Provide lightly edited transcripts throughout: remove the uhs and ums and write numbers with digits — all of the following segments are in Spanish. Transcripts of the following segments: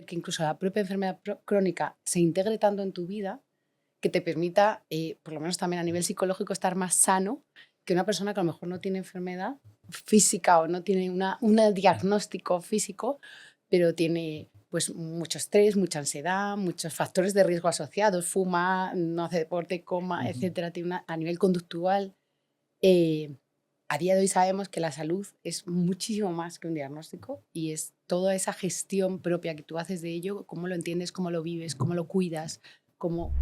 que incluso la propia enfermedad crónica se integre tanto en tu vida que te permita, por lo menos también a nivel psicológico, estar más sano que una persona que a lo mejor no tiene enfermedad física o no tiene un diagnóstico físico, pero tiene pues mucho estrés, mucha ansiedad, muchos factores de riesgo asociados, fuma, no hace deporte, coma, etcétera. A nivel conductual, eh, a día de hoy sabemos que la salud es muchísimo más que un diagnóstico y es toda esa gestión propia que tú haces de ello, cómo lo entiendes, cómo lo vives, cómo lo cuidas, cómo...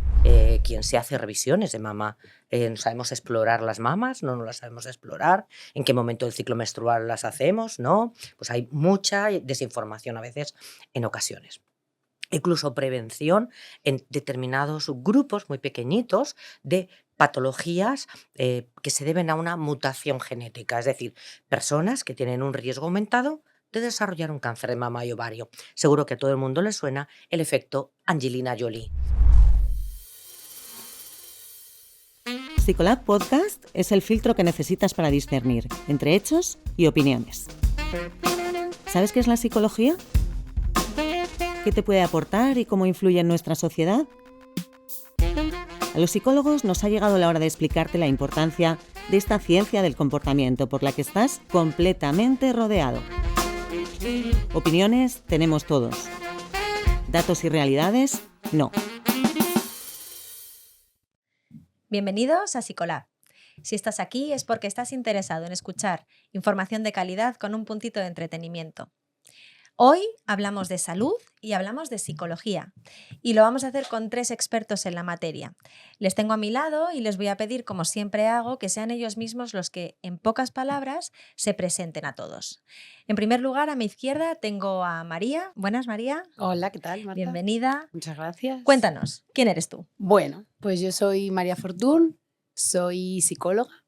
Quien se hace revisiones de mama, no sabemos explorar las mamas, no las sabemos explorar, en qué momento del ciclo menstrual las hacemos, ¿no? Pues hay mucha desinformación a veces en ocasiones. Incluso prevención en determinados grupos muy pequeñitos de patologías que se deben a una mutación genética, es decir, personas que tienen un riesgo aumentado de desarrollar un cáncer de mama y ovario. Seguro que a todo el mundo le suena el efecto Angelina Jolie. Psicolab Podcast es el filtro que necesitas para discernir entre hechos y opiniones. ¿Sabes qué es la psicología? ¿Qué te puede aportar y cómo influye en nuestra sociedad? A los psicólogos nos ha llegado la hora de explicarte la importancia de esta ciencia del comportamiento por la que estás completamente rodeado. Opiniones tenemos todos. Datos y realidades, no. Bienvenidos a Psicolab. Si estás aquí es porque estás interesado en escuchar información de calidad con un puntito de entretenimiento. Hoy hablamos de salud y hablamos de psicología y lo vamos a hacer con 3 expertos en la materia. Les tengo a mi lado y les voy a pedir, como siempre hago, que sean ellos mismos los que, en pocas palabras, se presenten a todos. En primer lugar, a mi izquierda tengo a María. Buenas, María. Hola, ¿qué tal, Marta? Bienvenida. Muchas gracias. Cuéntanos, ¿quién eres tú? Bueno, pues yo soy María Fortún, soy psicóloga,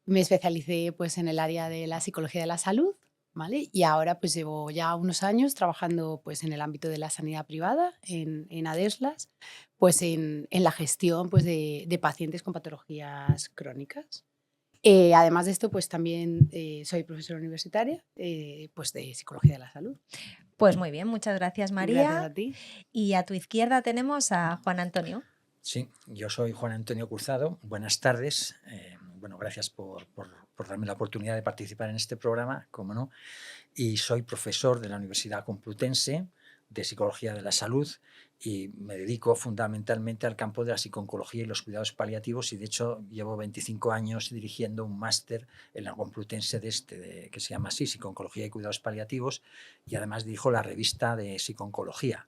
me especialicé pues en el área de la psicología de la salud, ¿vale? Y ahora pues llevo ya unos años trabajando pues en el ámbito de la sanidad privada, en Adeslas, pues en la gestión pues de pacientes con patologías crónicas. Además de esto, pues también soy profesora universitaria pues de psicología de la salud. Pues muy bien, muchas gracias, María. Gracias a ti. Y a tu izquierda tenemos a Juan Antonio. Sí, yo soy Juan Antonio Cruzado. Buenas tardes. Bueno, gracias por darme la oportunidad de participar en este programa, como no. Y soy profesor de la Universidad Complutense de Psicología de la Salud y me dedico fundamentalmente al campo de la psico-oncología y los cuidados paliativos y de hecho llevo 25 años dirigiendo un máster en la Complutense que se llama así, Psico-oncología y cuidados paliativos, y además dirijo la revista de psico-oncología.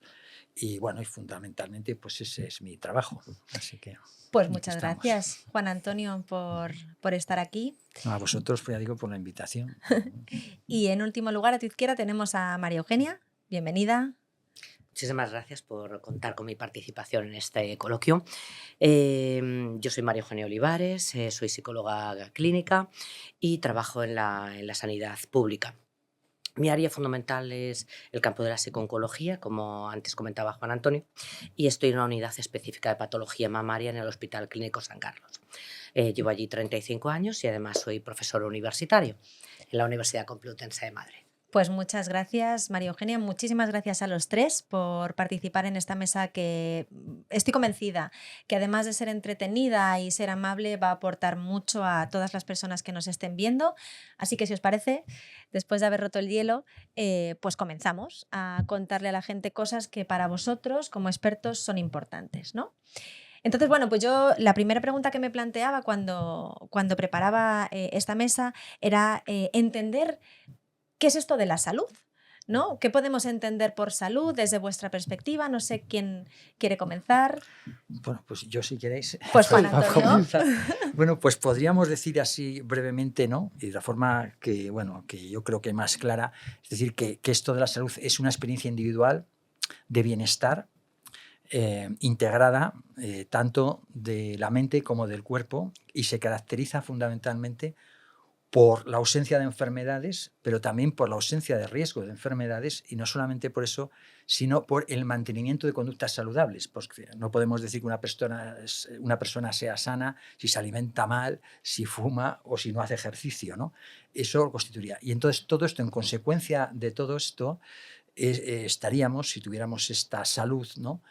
Y bueno, y fundamentalmente pues ese es mi trabajo. Así que pues muchas gracias, Juan Antonio, por estar aquí. A vosotros, pues ya digo, por la invitación. Y en último lugar, a tu izquierda tenemos a María Eugenia. Bienvenida. Muchísimas gracias por contar con mi participación en este coloquio. Yo soy María Eugenia Olivares, soy psicóloga clínica y trabajo en la sanidad pública. Mi área fundamental es el campo de la psico-oncología, como antes comentaba Juan Antonio, y estoy en una unidad específica de patología mamaria en el Hospital Clínico San Carlos. Llevo allí 35 años y además soy profesor universitario en la Universidad Complutense de Madrid. Pues muchas gracias, María Eugenia. Muchísimas gracias a los 3 por participar en esta mesa que estoy convencida que además de ser entretenida y ser amable va a aportar mucho a todas las personas que nos estén viendo. Así que si os parece, después de haber roto el hielo, pues comenzamos a contarle a la gente cosas que para vosotros como expertos son importantes, ¿no? Entonces, bueno, pues yo la primera pregunta que me planteaba cuando preparaba esta mesa era entender ¿qué es esto de la salud? ¿No? ¿Qué podemos entender por salud desde vuestra perspectiva? No sé quién quiere comenzar. Bueno, pues yo si queréis. Pues Juan Antonio. Bueno, pues podríamos decir así brevemente, ¿no? Y de la forma que, bueno, que yo creo que más clara, es decir, que esto de la salud es una experiencia individual de bienestar integrada tanto de la mente como del cuerpo y se caracteriza fundamentalmente por la ausencia de enfermedades, pero también por la ausencia de riesgo de enfermedades, y no solamente por eso, sino por el mantenimiento de conductas saludables. Porque no podemos decir que una persona sea sana si se alimenta mal, si fuma o si no hace ejercicio, ¿no? Eso lo constituiría. Y entonces todo esto, en consecuencia de todo esto, estaríamos, si tuviéramos esta salud, ¿no?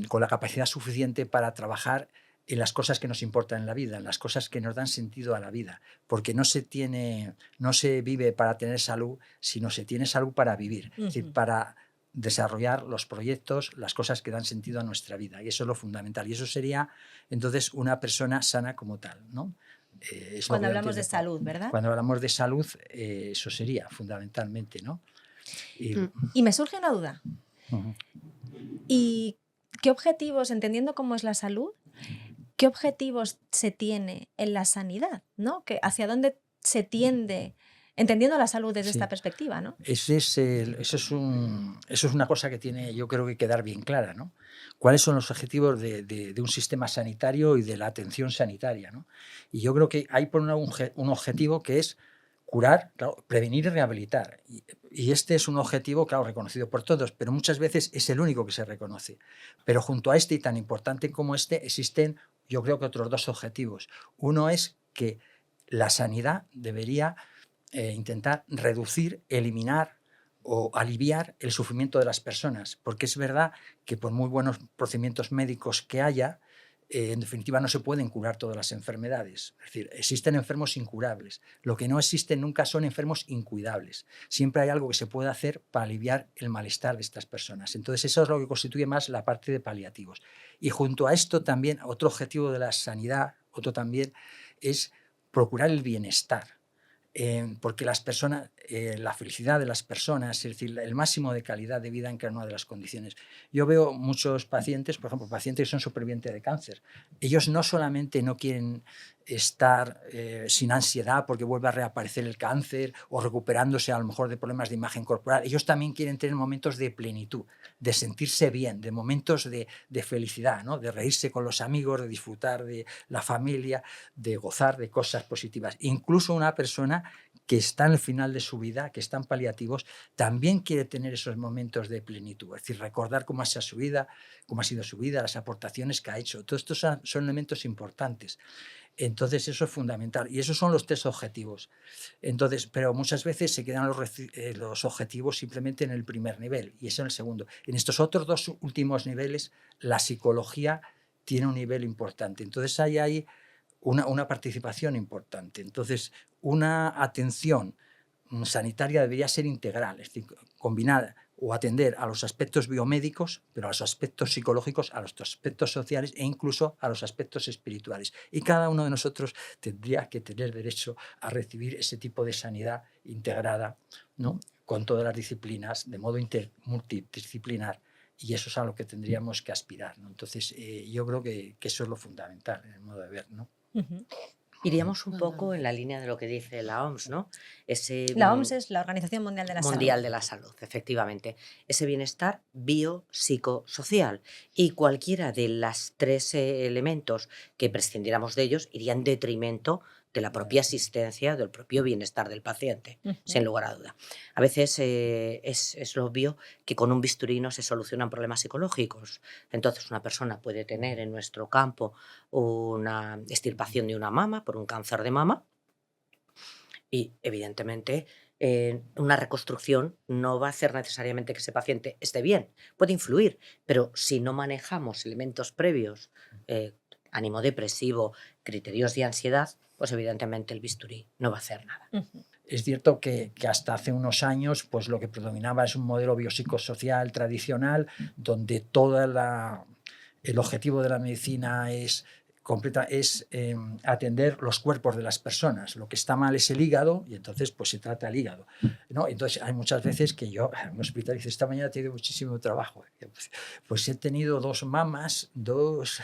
Con la capacidad suficiente para trabajar en las cosas que nos importan en la vida, en las cosas que nos dan sentido a la vida, porque no se vive para tener salud, sino se tiene salud para vivir, es decir, para desarrollar los proyectos, las cosas que dan sentido a nuestra vida, y eso es lo fundamental, y eso sería entonces una persona sana como tal, ¿no? Cuando hablamos de salud, ¿verdad? Cuando hablamos de salud, eso sería fundamentalmente, ¿no? Y me surge una duda. Uh-huh. ¿Y qué objetivos, entendiendo cómo es la salud, qué objetivos se tiene en la sanidad, ¿no? ¿Hacia dónde se tiende, entendiendo la salud desde esta perspectiva, ¿no? Eso es una cosa que tiene, yo creo, que quedar bien clara, ¿no? ¿Cuáles son los objetivos de un sistema sanitario y de la atención sanitaria, ¿no? Y yo creo que hay por un objetivo que es curar, claro, prevenir y rehabilitar. Y este es un objetivo, claro, reconocido por todos, pero muchas veces es el único que se reconoce. Pero junto a este, y tan importante como este, existen, yo creo que otros dos objetivos. Uno es que la sanidad debería intentar reducir, eliminar o aliviar el sufrimiento de las personas, porque es verdad que por muy buenos procedimientos médicos que haya, en definitiva no se pueden curar todas las enfermedades. Es decir, existen enfermos incurables. Lo que no existen nunca son enfermos incuidables. Siempre hay algo que se puede hacer para aliviar el malestar de estas personas. Entonces eso es lo que constituye más la parte de paliativos. Y junto a esto también, otro objetivo de la sanidad, otro también, es procurar el bienestar. Porque las personas, la felicidad de las personas, es decir, el máximo de calidad de vida en cada una de las condiciones. Yo veo muchos pacientes, por ejemplo, pacientes que son supervivientes de cáncer. Ellos no solamente no quieren estar sin ansiedad porque vuelve a reaparecer el cáncer o recuperándose a lo mejor de problemas de imagen corporal. Ellos también quieren tener momentos de plenitud, de sentirse bien, de momentos de felicidad, ¿no? De reírse con los amigos, de disfrutar de la familia, de gozar de cosas positivas. Incluso una persona que está en el final de su vida, que está en paliativos, también quiere tener esos momentos de plenitud, es decir, recordar cómo ha sido su vida, las aportaciones que ha hecho. Todos estos son elementos importantes. Entonces eso es fundamental y esos son los tres objetivos. Entonces, pero muchas veces se quedan los objetivos simplemente en el primer nivel y eso en el segundo. En estos otros dos últimos niveles, la psicología tiene un nivel importante. Entonces hay una participación importante. Entonces, una atención sanitaria debería ser integral, es decir, combinar o atender a los aspectos biomédicos, pero a los aspectos psicológicos, a los aspectos sociales e incluso a los aspectos espirituales. Y cada uno de nosotros tendría que tener derecho a recibir ese tipo de sanidad integrada, ¿no? Con todas las disciplinas, de modo multidisciplinar, y eso es a lo que tendríamos que aspirar, ¿no? Entonces, yo creo que eso es lo fundamental, en el modo de ver, ¿no? Uh-huh. Iríamos un poco en la línea de lo que dice la OMS, ¿no? La OMS es la Organización Mundial de la Salud. Mundial de la Salud, efectivamente. Ese bienestar biopsicosocial. Y cualquiera de los tres elementos que prescindiéramos de ellos iría en detrimento de la propia asistencia, del propio bienestar del paciente, sin lugar a duda. A veces es obvio que con un bisturí no se solucionan problemas psicológicos. Entonces una persona puede tener en nuestro campo una extirpación de una mama por un cáncer de mama y evidentemente una reconstrucción no va a hacer necesariamente que ese paciente esté bien. Puede influir, pero si no manejamos elementos previos, ánimo depresivo, criterios de ansiedad, pues evidentemente el bisturí no va a hacer nada. Uh-huh. Es cierto que hasta hace unos años pues lo que predominaba es un modelo biopsicosocial tradicional donde todo el objetivo de la medicina es atender los cuerpos de las personas. Lo que está mal es el hígado y entonces pues se trata el hígado, ¿no? Entonces hay muchas veces que yo en un hospital dice, esta mañana he tenido muchísimo trabajo. Pues he tenido 2 mamas, dos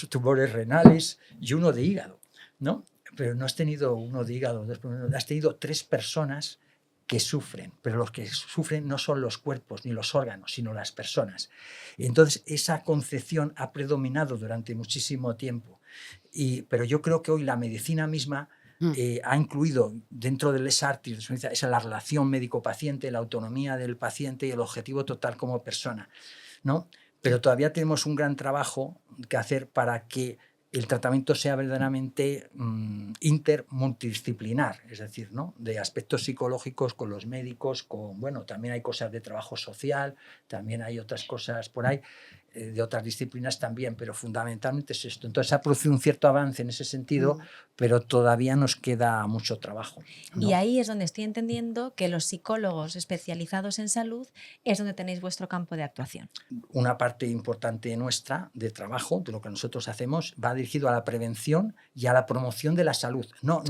tumores renales y uno de hígado, ¿no? Pero no has tenido uno de hígado, has tenido 3 personas que sufren, pero los que sufren no son los cuerpos ni los órganos, sino las personas. Y entonces esa concepción ha predominado durante muchísimo tiempo. Pero yo creo que hoy la medicina misma ha incluido dentro del SARTIR, esa la relación médico-paciente, la autonomía del paciente y el objetivo total como persona, ¿no? Pero todavía tenemos un gran trabajo que hacer para que el tratamiento sea verdaderamente multidisciplinar, es decir, ¿no? De aspectos psicológicos con los médicos, bueno, también hay cosas de trabajo social, también hay otras cosas por ahí, de otras disciplinas también, pero fundamentalmente es esto. Entonces ha producido un cierto avance en ese sentido, pero todavía nos queda mucho trabajo, ¿no? Y ahí es donde estoy entendiendo que los psicólogos especializados en salud es donde tenéis vuestro campo de actuación. Una parte importante nuestra de trabajo, de lo que nosotros hacemos, va dirigido a la prevención y a la promoción de la salud. No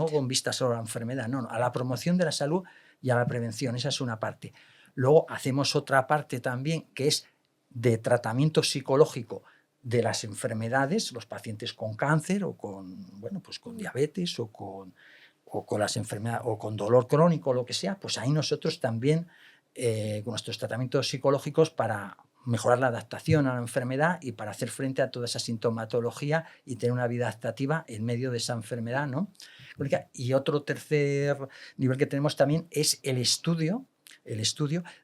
con vista solo a la enfermedad, no, a la promoción de la salud y a la prevención. Esa es una parte. Luego hacemos otra parte también que es de tratamiento psicológico de las enfermedades, los pacientes con cáncer o con, bueno, pues con diabetes o con las enfermedades o con dolor crónico o lo que sea, pues ahí nosotros también con nuestros tratamientos psicológicos para mejorar la adaptación a la enfermedad y para hacer frente a toda esa sintomatología y tener una vida adaptativa en medio de esa enfermedad, ¿no? Y otro tercer nivel que tenemos también es el estudio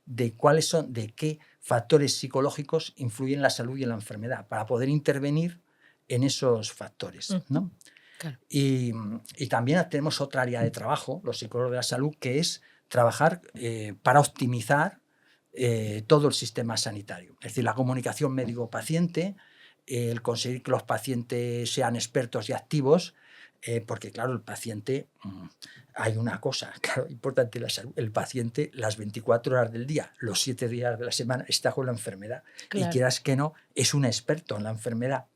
de qué factores psicológicos influyen en la salud y en la enfermedad, para poder intervenir en esos factores, ¿no? Claro. Y también tenemos otra área de trabajo, los psicólogos de la salud, que es trabajar para optimizar todo el sistema sanitario. Es decir, la comunicación médico-paciente, el conseguir que los pacientes sean expertos y activos, porque claro, el paciente, hay una cosa claro, importante en la salud, el paciente las 24 horas del día, los 7 días de la semana está con la enfermedad, Claro. y quieras que no, es un experto en la enfermedad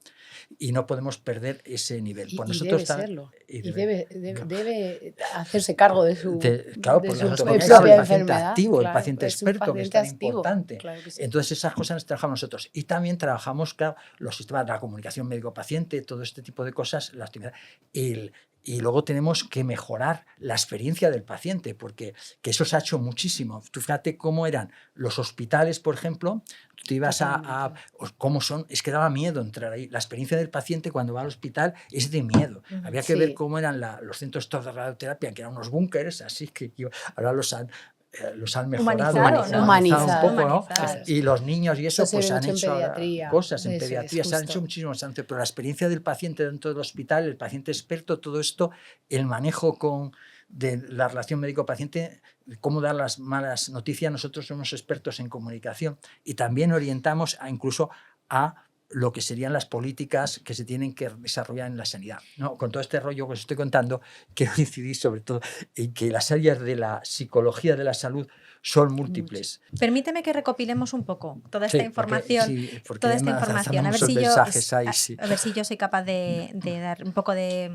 y no podemos perder ese nivel. Y, Pues y nosotros debe serlo. Y debe hacerse cargo de su, claro, de por su la propia autonomía del paciente enfermedad. activo, el Claro, paciente es un experto, que es tan activo. importante. Claro que sí. Entonces esas cosas las trabajamos nosotros. Y también trabajamos, claro, los sistemas de la comunicación médico-paciente, todo este tipo de cosas, la actividad. Y luego tenemos que mejorar la experiencia del paciente, porque que eso se ha hecho muchísimo. Tú fíjate cómo eran los hospitales, por ejemplo, tú te ibas cómo son, es que daba miedo entrar ahí. La experiencia del paciente cuando va al hospital es de miedo. Había que ver cómo eran los centros estos de radioterapia, que eran unos búnkeres, así que ahora los han mejorado, Humanizado, un poco, ¿no? claro. Y los niños y eso Esto se pues ve han mucho en hecho pediatría. cosas en Eso es, pediatría, se han hecho justo. muchísimos antes, pero la experiencia del paciente dentro del hospital, el paciente experto, todo esto, el manejo de la relación médico-paciente, cómo dar las malas noticias, nosotros somos expertos en comunicación y también orientamos incluso a lo que serían las políticas que se tienen que desarrollar en la sanidad, ¿no? Con todo este rollo que os estoy contando, quiero incidir sobre todo en que las áreas de la psicología de la salud son múltiples. Permíteme que recopilemos un poco toda esta información. Porque toda esta información. A ver si yo soy capaz de dar un poco de...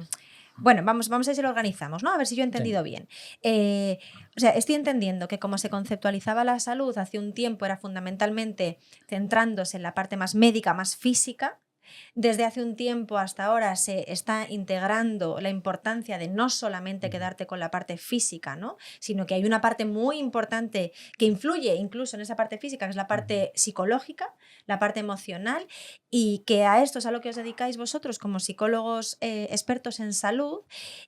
Bueno, vamos a ver si lo organizamos, ¿no? A ver si yo he entendido bien. O sea, estoy entendiendo que como se conceptualizaba la salud hace un tiempo era fundamentalmente centrándose en la parte más médica, más física. Desde hace un tiempo hasta ahora se está integrando la importancia de no solamente quedarte con la parte física, ¿no? Sino que hay una parte muy importante que influye incluso en esa parte física, que es la parte psicológica, la parte emocional, y que a esto es a lo que os dedicáis vosotros como psicólogos expertos en salud,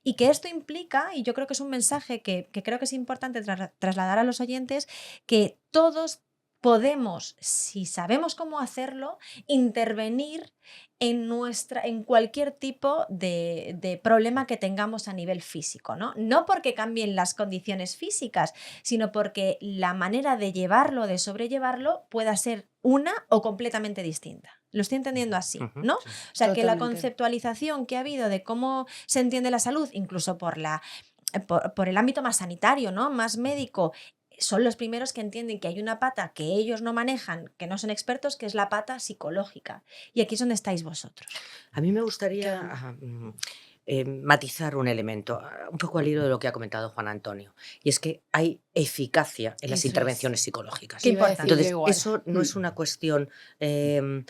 y que esto implica, y yo creo que es un mensaje que creo que es importante trasladar a los oyentes, que todos podemos, si sabemos cómo hacerlo, intervenir en cualquier tipo de problema que tengamos a nivel físico, ¿no? No porque cambien las condiciones físicas, sino porque la manera de llevarlo, de sobrellevarlo, pueda ser una o completamente distinta. Lo estoy entendiendo así, ¿no? O sea, Totalmente. que la conceptualización que ha habido de cómo se entiende la salud, incluso por el ámbito más sanitario, ¿no? Más médico, son los primeros que entienden que hay una pata que ellos no manejan, que no son expertos, que es la pata psicológica. Y aquí es donde estáis vosotros. A mí me gustaría matizar un elemento, un poco al hilo de lo que ha comentado Juan Antonio, y es que hay eficacia en las Eso intervenciones psicológicas. Qué importante. Entonces, eso no es una cuestión de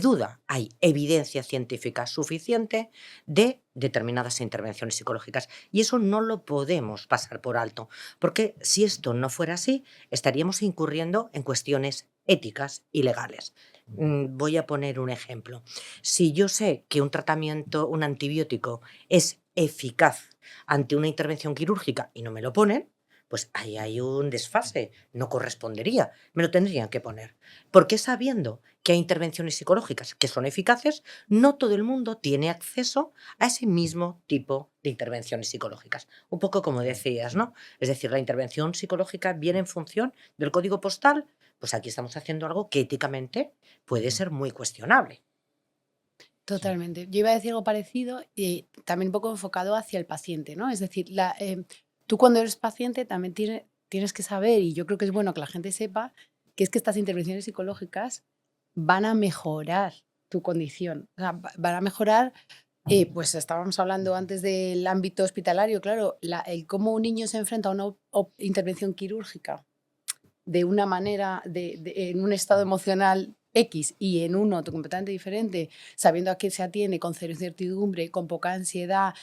duda. Hay evidencia científica suficiente de determinadas intervenciones psicológicas y eso no lo podemos pasar por alto, porque si esto no fuera así, estaríamos incurriendo en cuestiones éticas y legales. Voy a poner un ejemplo. Si yo sé que un tratamiento, un antibiótico, es eficaz ante una intervención quirúrgica y no me lo ponen, pues ahí hay un desfase, no correspondería, me lo tendrían que poner. Porque sabiendo que hay intervenciones psicológicas que son eficaces, no todo el mundo tiene acceso a ese mismo tipo de intervenciones psicológicas. Un poco como decías, ¿no? Es decir, la intervención psicológica viene en función del código postal, pues aquí estamos haciendo algo que éticamente puede ser muy cuestionable. Totalmente. Yo iba a decir algo parecido y también un poco enfocado hacia el paciente, ¿no? Es decir, tú cuando eres paciente también tienes que saber, y yo creo que es bueno que la gente sepa, que es que estas intervenciones psicológicas van a mejorar tu condición. O sea, van a mejorar, pues estábamos hablando antes del ámbito hospitalario, claro, el cómo un niño se enfrenta a una intervención quirúrgica de una manera, en un estado emocional X y en uno completamente diferente, sabiendo a qué se atiene, con cero incertidumbre, con poca ansiedad,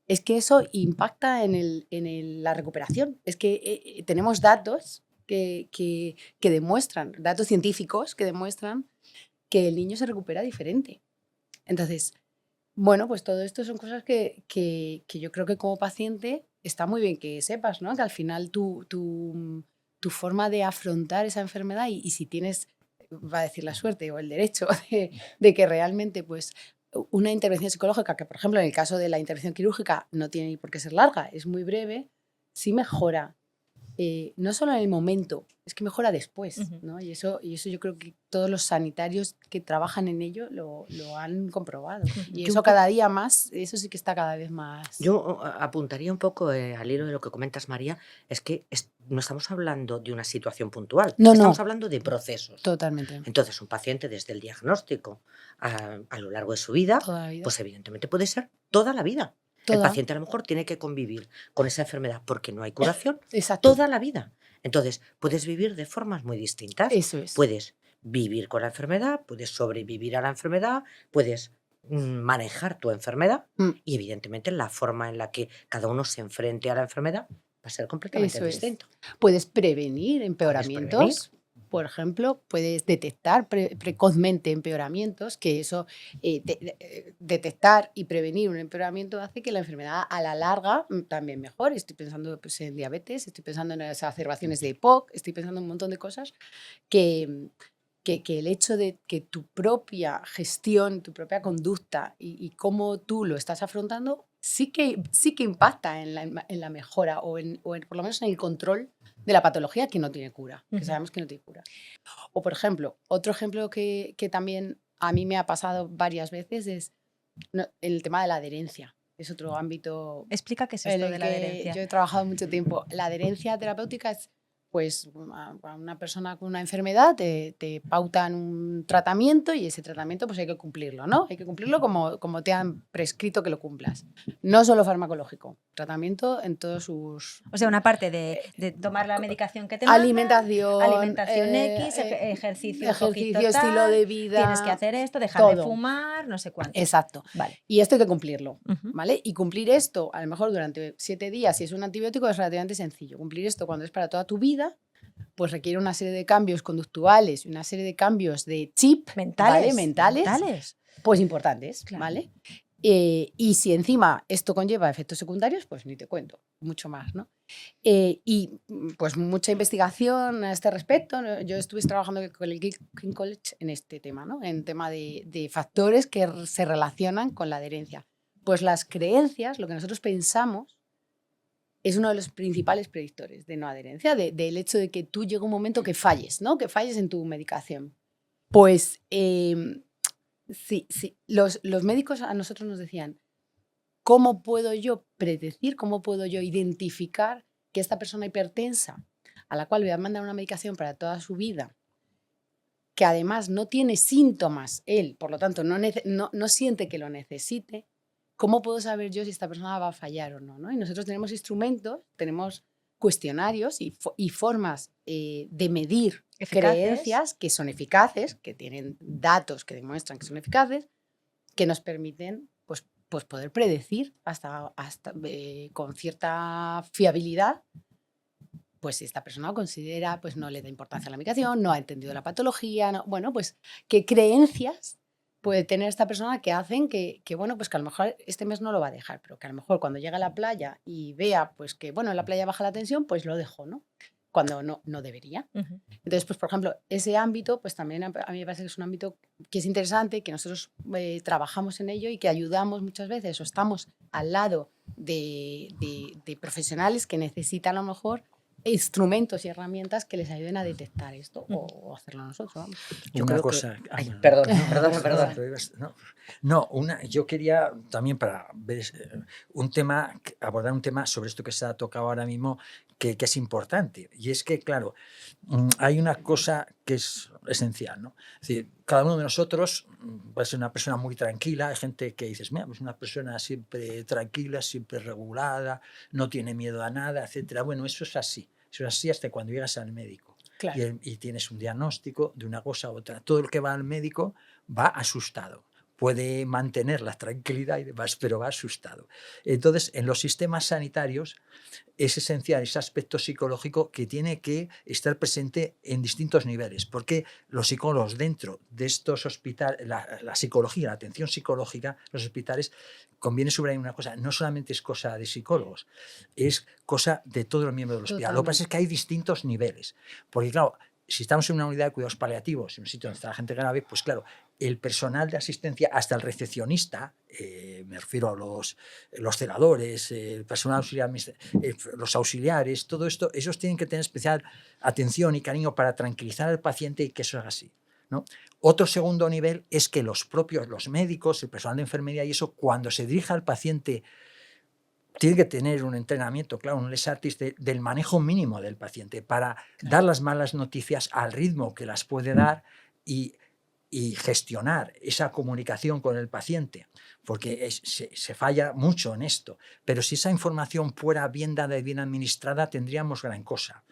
es que eso impacta en la recuperación. Es que tenemos datos que demuestran, datos científicos que demuestran que el niño se recupera diferente. Entonces, bueno, pues todo esto son cosas que yo creo que como paciente está muy bien que sepas, ¿no? Que al final tu forma de afrontar esa enfermedad y si tienes, va a decir la suerte o el derecho de que realmente pues una intervención psicológica, que por ejemplo en el caso de la intervención quirúrgica no tiene ni por qué ser larga, es muy breve, sí mejora. No solo en el momento, es que mejora después, ¿no? Y eso yo creo que todos los sanitarios que trabajan en ello lo han comprobado. Y Yo eso un cada día más, eso sí que está cada vez más. Yo apuntaría un poco al hilo de lo que comentas, María, es que no estamos hablando de una situación puntual, No, estamos no, hablando de procesos. totalmente. Entonces, un paciente desde el diagnóstico a lo largo de su vida, Toda la vida. pues evidentemente puede ser toda la vida. El Toda. paciente a lo mejor tiene que convivir con esa enfermedad porque no hay curación Exacto. toda la vida. Entonces, puedes vivir de formas muy distintas. Eso es. Puedes vivir con la enfermedad, puedes sobrevivir a la enfermedad, puedes manejar tu enfermedad Mm, y evidentemente la forma en la que cada uno se enfrente a la enfermedad va a ser completamente Eso es. distinto. Puedes prevenir empeoramientos. Por ejemplo, puedes detectar precozmente empeoramientos, que eso, detectar y prevenir un empeoramiento hace que la enfermedad a la larga también mejore. Estoy pensando pues, en diabetes, estoy pensando en las exacerbaciones de EPOC, estoy pensando en un montón de cosas que, que el hecho de que tu propia gestión, tu propia conducta y cómo tú lo estás afrontando, sí que impacta en la mejora o por lo menos en el control de la patología que no tiene cura, que sabemos que no tiene cura. O, por ejemplo, otro ejemplo que también a mí me ha pasado varias veces es el tema de la adherencia. Es otro ámbito Explica qué es en esto el de la que adherencia. yo he trabajado mucho tiempo. La adherencia terapéutica es, pues, a una persona con una enfermedad te pautan un tratamiento y ese tratamiento pues hay que cumplirlo, ¿no? Hay que cumplirlo como te han prescrito que lo cumplas. No solo farmacológico, tratamiento en todos sus... O sea, una parte de tomar la medicación que te mandan, alimentación X, ejercicio un poquito estilo tal, de vida... tienes que hacer esto, dejar de todo. fumar, no sé cuánto. Exacto. Vale. Y esto hay que cumplirlo, Ujú. ¿vale? Y cumplir esto, a lo mejor durante 7 días, si es un antibiótico, es relativamente sencillo. Cumplir esto cuando es para toda tu vida, pues requiere una serie de cambios conductuales y una serie de cambios de chip, Mentales. ¿vale? Mentales, pues importantes, Claro. ¿vale? Y si encima esto conlleva efectos secundarios, pues ni te cuento, mucho más, ¿no? Y pues mucha investigación a este respecto, ¿no? Yo estuve trabajando con el King College en este tema, ¿no? En tema de factores que se relacionan con la adherencia. Pues las creencias, lo que nosotros pensamos, es uno de los principales predictores de no adherencia, del hecho de que tú llega un momento que falles, ¿no? Que falles en tu medicación. Pues sí, los médicos a nosotros nos decían, ¿cómo puedo yo predecir, cómo puedo yo identificar que esta persona hipertensa, a la cual voy a mandar una medicación para toda su vida, que además no tiene síntomas él, por lo tanto no siente que lo necesite, ¿cómo puedo saber yo si esta persona va a fallar o no? ¿No? Y nosotros tenemos instrumentos, tenemos cuestionarios y formas de medir creencias que son eficaces, que tienen datos que demuestran que son eficaces, que nos permiten pues poder predecir hasta con cierta fiabilidad, pues si esta persona considera, pues no le da importancia a la medicación, no ha entendido la patología, bueno, pues qué creencias puede tener esta persona que hacen que, bueno, pues que a lo mejor este mes no lo va a dejar, pero que a lo mejor cuando llega a la playa y vea pues que, bueno, en la playa baja la tensión, pues lo dejo, ¿no? Cuando no debería. Ujú. Entonces, pues por ejemplo, ese ámbito, pues también a mí me parece que es un ámbito que es interesante, que nosotros trabajamos en ello y que ayudamos muchas veces o estamos al lado de profesionales que necesitan a lo mejor instrumentos y herramientas que les ayuden a detectar esto o hacerlo nosotros. Vamos. Yo Una creo que... cosa. Ay, Bueno, perdón, no, perdona, perdona. pero no, yo quería también para ver un tema, abordar un tema sobre esto que se ha tocado ahora mismo, que es importante. Y es que, claro, hay una cosa que es esencial, ¿no? Es decir, cada uno de nosotros puede ser una persona muy tranquila. Hay gente que dices, mira, pues una persona siempre tranquila, siempre regulada, no tiene miedo a nada, etcétera. Bueno, eso es así. Eso es así hasta cuando llegas al médico. Claro. Y tienes un diagnóstico de una cosa u otra. Todo el que va al médico va asustado. Puede mantener la tranquilidad y demás, pero va asustado. Entonces, en los sistemas sanitarios es esencial ese aspecto psicológico que tiene que estar presente en distintos niveles, porque los psicólogos dentro de estos hospitales, la psicología, la atención psicológica, los hospitales, conviene subrayar una cosa, no solamente es cosa de psicólogos, es cosa de todos los miembros del hospital. Lo que pasa es que hay distintos niveles, porque claro, si estamos en una unidad de cuidados paliativos, en un sitio donde está la gente grave, pues claro, el personal de asistencia, hasta el recepcionista, me refiero a los celadores, el personal auxiliar, los auxiliares, todo esto, esos tienen que tener especial atención y cariño para tranquilizar al paciente y que eso haga así, ¿no? Otro segundo nivel es que los médicos, el personal de enfermería y eso, cuando se dirija al paciente, tiene que tener un entrenamiento, claro, un les artis del manejo mínimo del paciente para dar las malas noticias al ritmo que las puede dar y gestionar esa comunicación con el paciente, porque se falla mucho en esto. Pero si esa información fuera bien dada y bien administrada, tendríamos gran cosa,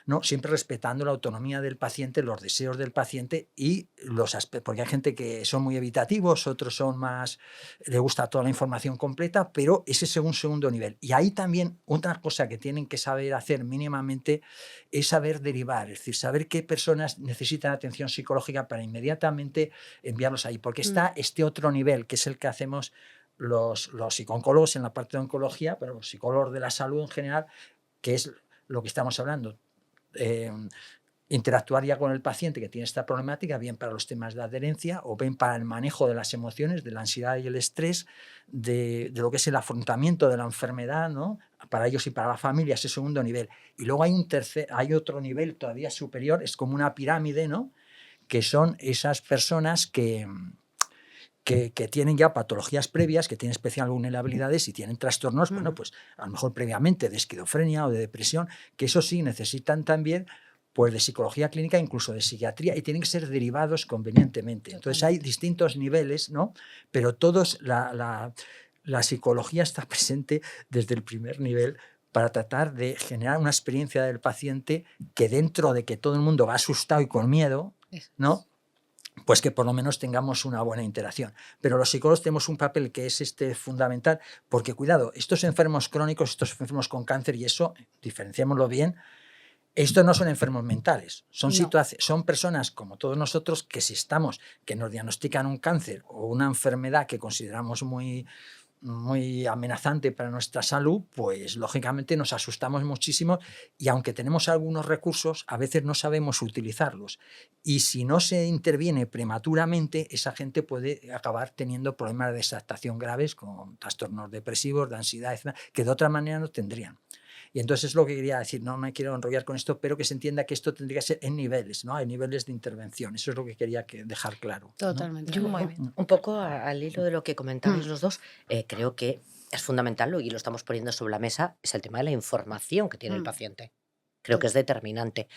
¿no? Siempre respetando la autonomía del paciente, los deseos del paciente y los aspectos, porque hay gente que son muy evitativos, otros son más, le gusta toda la información completa, pero ese es un segundo nivel. Y ahí también otra cosa que tienen que saber hacer mínimamente es saber derivar, es decir, saber qué personas necesitan atención psicológica para inmediatamente enviarlos ahí, porque está este otro nivel, que es el que hacemos los psicólogos en la parte de oncología, pero los psicólogos de la salud en general, que es lo que estamos hablando. Interactuar ya con el paciente que tiene esta problemática, bien para los temas de adherencia o bien para el manejo de las emociones, de la ansiedad y el estrés, de lo que es el afrontamiento de la enfermedad, ¿no? Para ellos y para la familia, ese segundo nivel. Y luego hay otro nivel todavía superior, es como una pirámide, ¿no? Que son esas personas que tienen ya patologías previas, que tienen especial vulnerabilidades y tienen trastornos, bueno, pues a lo mejor previamente de esquizofrenia o de depresión, que eso sí necesitan también pues de psicología clínica, incluso de psiquiatría, y tienen que ser derivados convenientemente. Entonces hay distintos niveles, ¿no? Pero todos, la psicología está presente desde el primer nivel para tratar de generar una experiencia del paciente que dentro de que todo el mundo va asustado y con miedo, ¿no? Pues que por lo menos tengamos una buena interacción. Pero los psicólogos tenemos un papel que es fundamental, porque cuidado, estos enfermos crónicos, estos enfermos con cáncer y eso, diferenciémoslo bien, estos no son enfermos mentales, son personas como todos nosotros que nos diagnostican un cáncer o una enfermedad que consideramos muy amenazante para nuestra salud, pues lógicamente nos asustamos muchísimo y aunque tenemos algunos recursos, a veces no sabemos utilizarlos. Y si no se interviene prematuramente, esa gente puede acabar teniendo problemas de desadaptación graves con trastornos depresivos, de ansiedad, etc., que de otra manera no tendrían. Y entonces es lo que quería decir, no me quiero enrollar con esto, pero que se entienda que esto tendría que ser en niveles, ¿no? Hay niveles de intervención, eso es lo que quería dejar claro, ¿no? Totalmente. Yo, un poco al hilo de lo que comentabais los dos, creo que es fundamental, y lo estamos poniendo sobre la mesa, es el tema de la información que tiene el paciente. Creo que es determinante.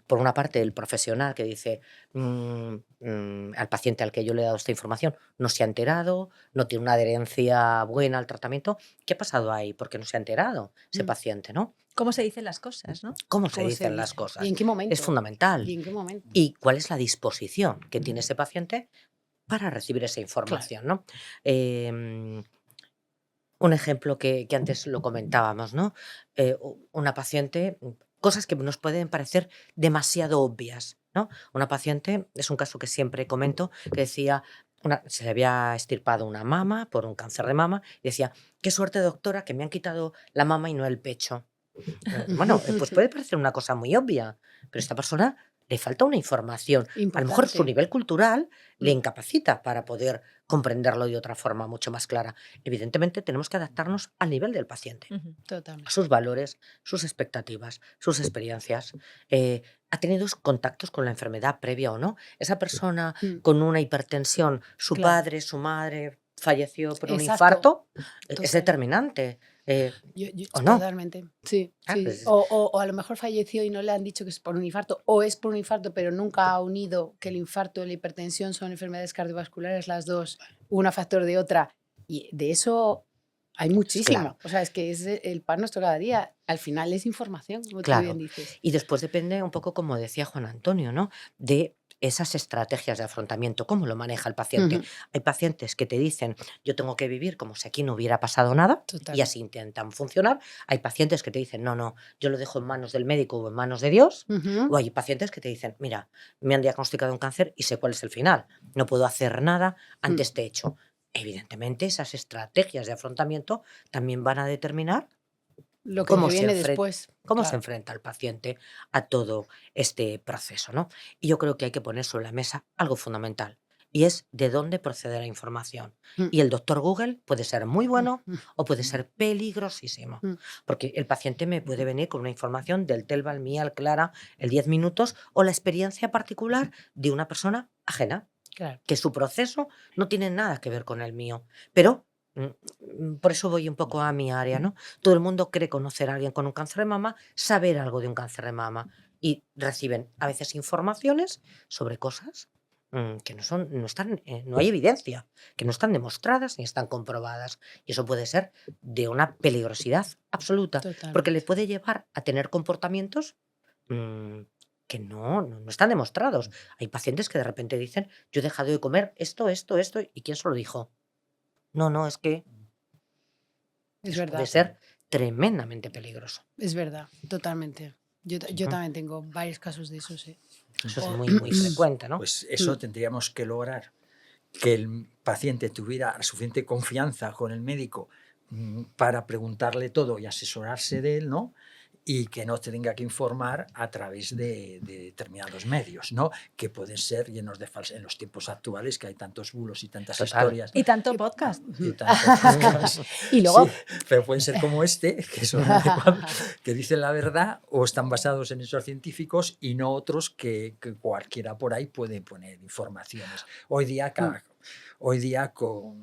Por una parte, el profesional que dice al paciente al que yo le he dado esta información no se ha enterado, no tiene una adherencia buena al tratamiento. ¿Qué ha pasado ahí? ¿Por qué no se ha enterado ese paciente, no? ¿Cómo se dicen las cosas, no? ¿Cómo se dicen las cosas? ¿Y en qué momento? Es fundamental. ¿Y en qué momento? ¿Y cuál es la disposición que tiene ese paciente para recibir esa información, ¿no? Un ejemplo que antes lo comentábamos, ¿no? Una paciente, cosas que nos pueden parecer demasiado obvias, ¿no? Una paciente, es un caso que siempre comento, que decía, se le había extirpado una mama por un cáncer de mama y decía, qué suerte doctora que me han quitado la mama y no el pecho. Bueno, pues puede parecer una cosa muy obvia, pero a esta persona le falta una información. A lo mejor su Importante. nivel cultural le Mm. incapacita para poder comprenderlo de otra forma mucho más clara. Evidentemente tenemos que adaptarnos al nivel del paciente, Ujú. Totalmente. sus valores, sus expectativas, sus experiencias. ¿Ha tenido contactos con la enfermedad previa o no? Esa persona Mm. con una hipertensión, su Claro. padre, su madre falleció por un Exacto. infarto, es Total. determinante. ¿O no? Totalmente. Sí, Ah, sí. pues, O a lo mejor falleció y no le han dicho que es por un infarto, o es por un infarto, pero nunca ha unido que el infarto y la hipertensión son enfermedades cardiovasculares, las dos, una factor de otra. Y de eso hay claro. muchísimo. O sea, es que es el pan nuestro cada día. Al final es información, como tú bien Claro. dices. Y después depende un poco, como decía Juan Antonio, ¿no? De esas estrategias de afrontamiento, cómo lo maneja el paciente. Ujú. Hay pacientes que te dicen, yo tengo que vivir como si aquí no hubiera pasado nada, y Totalmente. así intentan funcionar. Hay pacientes que te dicen, no, no, yo lo dejo en manos del médico o en manos de Dios. O Ujú. hay pacientes que te dicen, mira, me han diagnosticado un cáncer y sé cuál es el final. No puedo hacer nada ante Mm. este hecho. Evidentemente, esas estrategias de afrontamiento también van a determinar Lo que cómo se viene enfrenta. después. ¿Cómo se Claro. enfrenta el paciente a todo este proceso, ¿no? Y yo creo que hay que poner sobre la mesa algo fundamental, y es de dónde procede la información. Mm. Y el doctor Google puede ser muy bueno Mm. o puede ser peligrosísimo, Mm. porque el paciente me puede venir con una información del Telval Mial Clara, el 10 minutos, o la experiencia particular de una persona ajena, Claro. que su proceso no tiene nada que ver con el mío. Pero por eso voy un poco a mi área, ¿no? Todo el mundo cree conocer a alguien con un cáncer de mama, saber algo de un cáncer de mama, y reciben a veces informaciones sobre cosas que no hay evidencia, que no están demostradas ni están comprobadas. Y eso puede ser de una peligrosidad absoluta, porque le Totalmente. puede llevar a tener comportamientos mm, que no están demostrados. Hay pacientes que de repente dicen, yo he dejado de comer esto, esto, esto, ¿y quién se lo dijo? No, no, es que Es eso puede verdad. ser tremendamente peligroso. Es verdad. Totalmente. Yo Ujú. también tengo varios casos de esos, ¿eh? Eso es O- muy, muy frecuente, ¿no? Pues eso tendríamos que lograr, que el paciente tuviera suficiente confianza con el médico para preguntarle todo y asesorarse de él, ¿no? Y que no tenga que informar a través de determinados medios, ¿no? Que pueden ser llenos de falsedad en los tiempos actuales, que hay tantos bulos y tantas Total. historias. Y tanto podcast. Y tantos podcasts. Y luego, Sí, pero pueden ser como este, que son adecuados, que dicen la verdad o están basados en hechos científicos, y no otros que cualquiera por ahí puede poner informaciones. Hoy día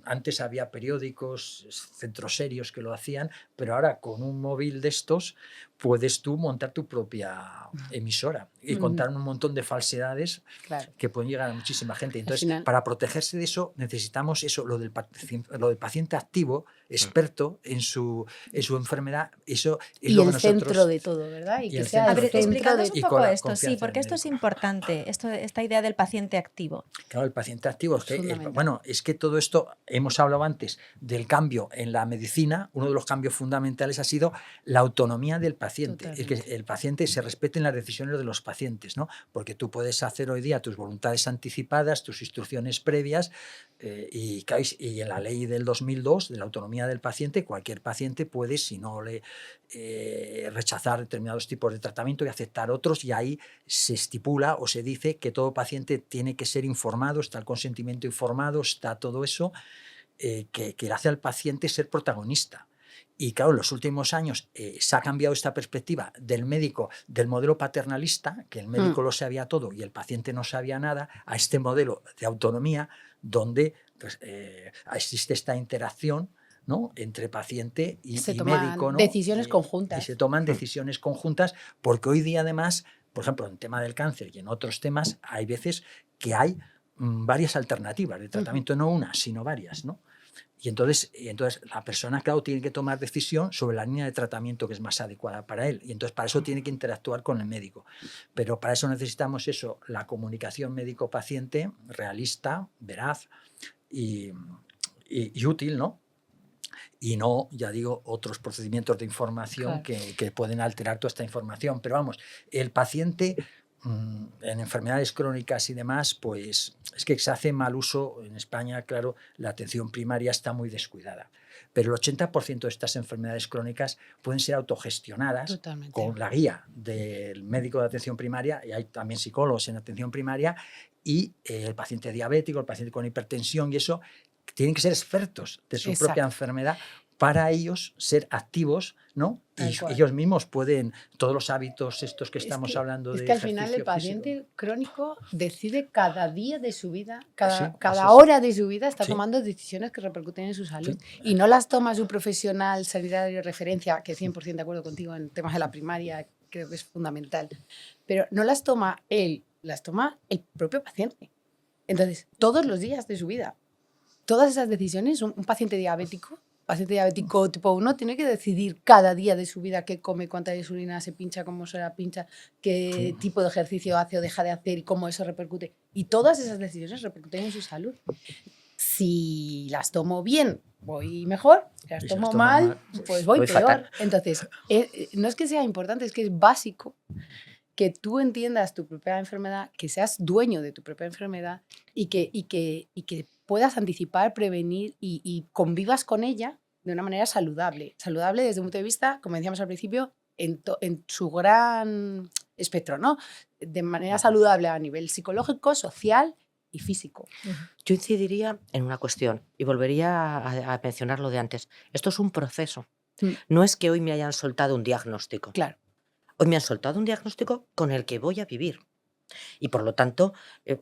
antes había periódicos, centros serios que lo hacían, pero ahora con un móvil de estos puedes tú montar tu propia emisora y contar un montón de falsedades claro, que pueden llegar a muchísima gente. Entonces, final- para protegerse de eso, necesitamos eso, lo del paciente activo, experto en su enfermedad. Eso es y lo que el centro nosotros... de todo, ¿verdad? Y y que el sea centro el de todo. centro Explícanos de... Y un poco con la esto, sí, confianza porque en el esto es médico. importante, esta idea del paciente activo. Claro, el paciente activo. Es que, Fundamental. bueno, es que todo esto, hemos hablado antes del cambio en la medicina. Uno de los cambios fundamentales ha sido la autonomía del paciente, el que Totalmente. el paciente se respeten las decisiones de los pacientes, ¿no? Porque tú puedes hacer hoy día tus voluntades anticipadas, tus instrucciones previas, y en la ley del 2002 de la autonomía del paciente, cualquier paciente puede, si no le rechazar determinados tipos de tratamiento y aceptar otros, y ahí se estipula o se dice que todo paciente tiene que ser informado, está el consentimiento informado, está todo eso, que le hace al paciente ser protagonista. Y claro, en los últimos años se ha cambiado esta perspectiva del médico, del modelo paternalista, que el médico lo sabía todo y el paciente no sabía nada, a este modelo de autonomía donde pues, existe esta interacción, ¿no? Entre paciente y toman médico, ¿no? decisiones Y conjuntas. se toman decisiones conjuntas, porque hoy día además, por ejemplo, en el tema del cáncer y en otros temas, hay veces que hay varias alternativas de tratamiento, no una, sino varias, ¿no? Y entonces la persona, claro, tiene que tomar decisión sobre la línea de tratamiento que es más adecuada para él. Y entonces para eso tiene que interactuar con el médico. Pero para eso necesitamos eso, la comunicación médico-paciente realista, veraz y útil, ¿no? Y no, ya digo, otros procedimientos de información que pueden alterar toda esta información. Pero vamos, el paciente en enfermedades crónicas y demás, pues es que se hace mal uso en España, claro, la atención primaria está muy descuidada. Pero el 80% de estas enfermedades crónicas pueden ser autogestionadas Totalmente. con la guía del médico de atención primaria, y hay también psicólogos en atención primaria, y el paciente diabético, el paciente con hipertensión y eso, tienen que ser expertos de su propia Exacto. enfermedad para ellos ser activos, ¿no? Tal Y cual. ellos mismos pueden, todos los hábitos estos que Es estamos que, hablando es de que al final el ejercicio paciente físico. crónico decide cada día de su vida, Sí, cada eso sí. hora de su vida está Sí. tomando decisiones que repercuten en su salud. Sí. Y no las toma su profesional sanitario de referencia, que 100% de acuerdo contigo en temas de la primaria, creo que es fundamental. Pero no las toma él, las toma el propio paciente. Entonces, todos los días de su vida, todas esas decisiones, un paciente diabético tipo 1 tiene que decidir cada día de su vida qué come, cuánta insulina se pincha, cómo se la pincha, qué tipo de ejercicio hace o deja de hacer y cómo eso repercute. Y todas esas decisiones repercuten en su salud. Si las tomo bien, voy mejor. Si las Y si las tomo tomo mal, mal, pues voy voy peor. fatal. Entonces, no es que sea importante, es que es básico que tú entiendas tu propia enfermedad, que seas dueño de tu propia enfermedad y que puedas anticipar, prevenir y convivas con ella de una manera saludable. Saludable desde un punto de vista, como decíamos al principio, en su gran espectro, ¿no? De manera saludable a nivel psicológico, social y físico. Yo incidiría en una cuestión y volvería a mencionar lo de antes. Esto es un proceso. Mm. No es que hoy me hayan soltado un diagnóstico. Claro. Hoy me han soltado un diagnóstico con el que voy a vivir. Y por lo tanto,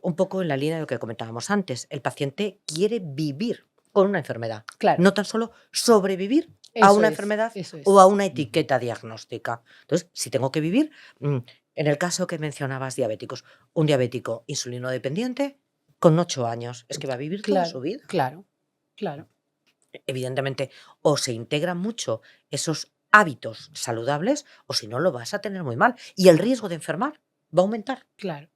un poco en la línea de lo que comentábamos antes, el paciente quiere vivir con una enfermedad, Claro. no tan solo sobrevivir a Eso una es, enfermedad eso es. o a una etiqueta diagnóstica. Entonces, si tengo que vivir, en el caso que mencionabas, diabéticos, un diabético insulino dependiente con 8 años, es que va a vivir toda su vida. Claro. Evidentemente, o se integran mucho esos hábitos saludables, o si no, lo vas a tener muy mal. Y el riesgo de enfermar va a aumentar. Claro.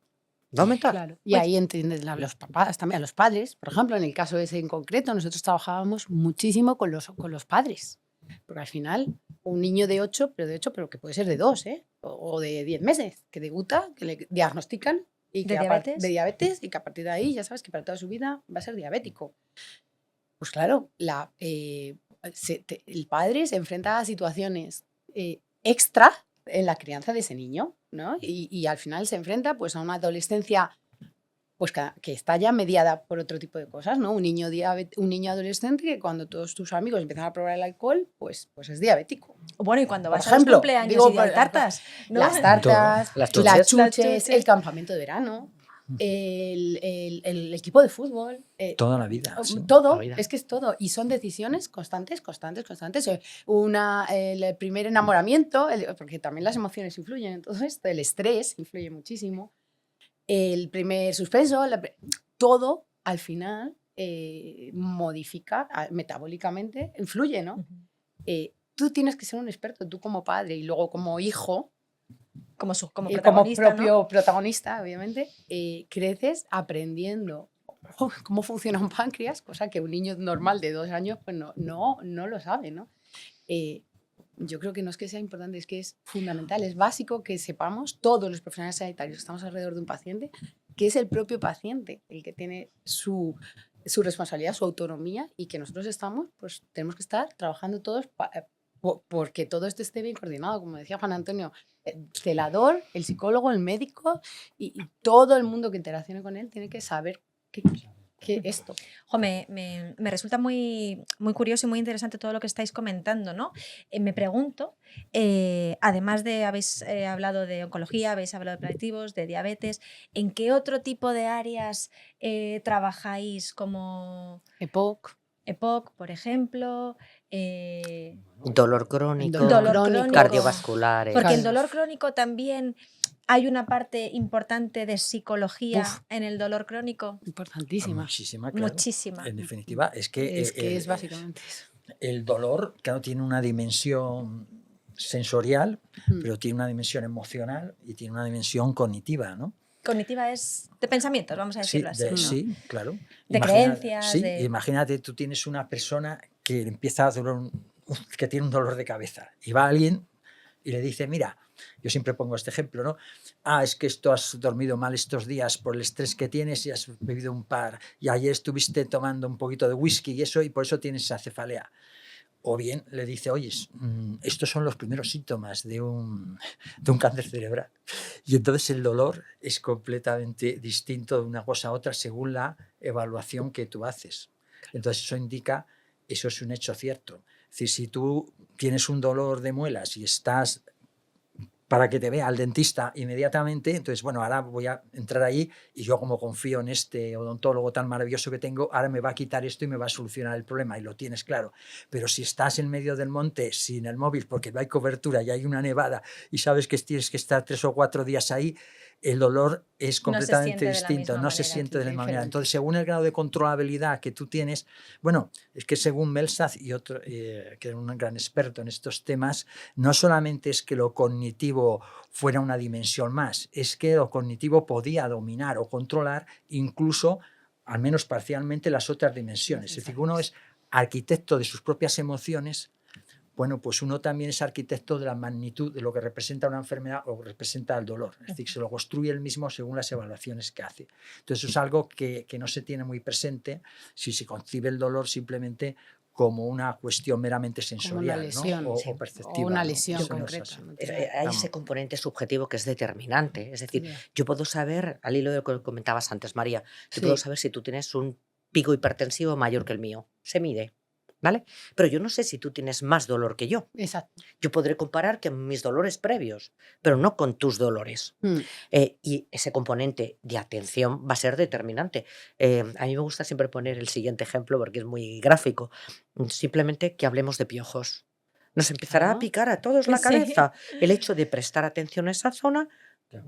Va a aumentar. Claro. Y ahí entiendes a los papás, también a los padres. Por ejemplo, en el caso ese en concreto, nosotros trabajábamos muchísimo con los padres. Porque al final, un niño de 8, pero que puede ser de 2, o de 10 meses, que debuta, que le diagnostican y ¿De que diabetes? de diabetes y que a partir de ahí ya sabes que para toda su vida va a ser diabético. Pues claro, el padre se enfrenta a situaciones extra en la crianza de ese niño, ¿no? Y al final se enfrenta pues, a una adolescencia pues, que está ya mediada por otro tipo de cosas, ¿no? Un niño adolescente que cuando todos tus amigos empiezan a probar el alcohol, pues es diabético. Bueno, y cuando Por vas a los ejemplo, cumpleaños digo, y hay tartas, ¿no? Las tartas, Las las chuches. chuches, el campamento de verano, el equipo de fútbol. Toda la vida. sí. Todo, la vida. es que es todo. Y son decisiones constantes. El primer enamoramiento, porque también las emociones influyen en todo esto, el estrés influye muchísimo, el primer suspenso, todo al final modifica metabólicamente, influye, ¿no? Tú tienes que ser un experto, tú como padre y luego como hijo, Como como protagonista, ¿no? propio protagonista, obviamente, creces aprendiendo cómo funciona un páncreas, cosa que un niño normal de 2 años pues no lo sabe, ¿no? Yo creo que no es que sea importante, es que es fundamental, es básico que sepamos todos los profesionales sanitarios que estamos alrededor de un paciente, que es el propio paciente el que tiene su responsabilidad, su autonomía, y que nosotros pues tenemos que estar trabajando todos porque todo esto esté bien coordinado, como decía Juan Antonio, el celador, el psicólogo, el médico y todo el mundo que interaccione con él tiene que saber que esto. Jo, me resulta muy, muy curioso y muy interesante todo lo que estáis comentando, ¿no? Me pregunto, además de habéis hablado de oncología, habéis hablado de paliativos, de diabetes, ¿en qué otro tipo de áreas trabajáis como EPOC, por ejemplo? Dolor crónico, Dolor crónico. cardiovasculares. Porque el dolor crónico también hay una parte importante de psicología en el dolor crónico. Importantísima. Muchísima, claro. Muchísima. En definitiva, es que, es básicamente eso. el dolor, claro, tiene una dimensión sensorial, pero tiene una dimensión emocional y tiene una dimensión cognitiva, ¿no? Cognitiva es de pensamientos, vamos a decirlo así. ¿no? Sí, claro. De creencias. Sí, de... imagínate, tú tienes una persona que empieza a doler, que tiene un dolor de cabeza y va alguien y le dice, mira, yo siempre pongo este ejemplo, ¿no? Es que esto has dormido mal estos días por el estrés que tienes y has bebido un par, y ayer estuviste tomando un poquito de whisky y eso, y por eso tienes esa cefalea. O bien le dice, oye, estos son los primeros síntomas de un cáncer cerebral. Y entonces el dolor es completamente distinto de una cosa a otra según la evaluación que tú haces. Entonces eso es un hecho cierto. Es decir, si tú tienes un dolor de muelas y estás para que te vea al dentista inmediatamente, entonces, bueno, ahora voy a entrar ahí y yo como confío en este odontólogo tan maravilloso que tengo, ahora me va a quitar esto y me va a solucionar el problema, y lo tienes claro. Pero si estás en medio del monte sin el móvil porque no hay cobertura y hay una nevada y sabes que tienes que estar 3 o 4 días ahí, el dolor es completamente distinto, no se siente de la misma manera. Entonces, según el grado de controlabilidad que tú tienes, bueno, es que según Melsath y otro, que era un gran experto en estos temas, no solamente es que lo cognitivo fuera una dimensión más, es que lo cognitivo podía dominar o controlar incluso, al menos parcialmente, las otras dimensiones. Es decir, uno es arquitecto de sus propias emociones. Bueno, pues uno también es arquitecto de la magnitud de lo que representa una enfermedad o representa el dolor. Es decir, se lo construye él mismo según las evaluaciones que hace. Entonces, eso es algo que no se tiene muy presente si se concibe el dolor simplemente como una cuestión meramente sensorial, una lesión, ¿no? sí, o perceptiva. o una ¿no? lesión Eso no es concreta. así. Hay ese componente subjetivo que es determinante. Es decir, yo puedo saber, al hilo de lo que comentabas antes, María, yo puedo saber si tú tienes un pico hipertensivo mayor que el mío. Se mide, ¿vale? Pero yo no sé si tú tienes más dolor que yo. Exacto. Yo podré comparar con mis dolores previos, pero no con tus dolores. Y ese componente de atención va a ser determinante. A mí me gusta siempre poner el siguiente ejemplo porque es muy gráfico. Simplemente que hablemos de piojos. Nos empezará a picar a todos la cabeza. El hecho de prestar atención a esa zona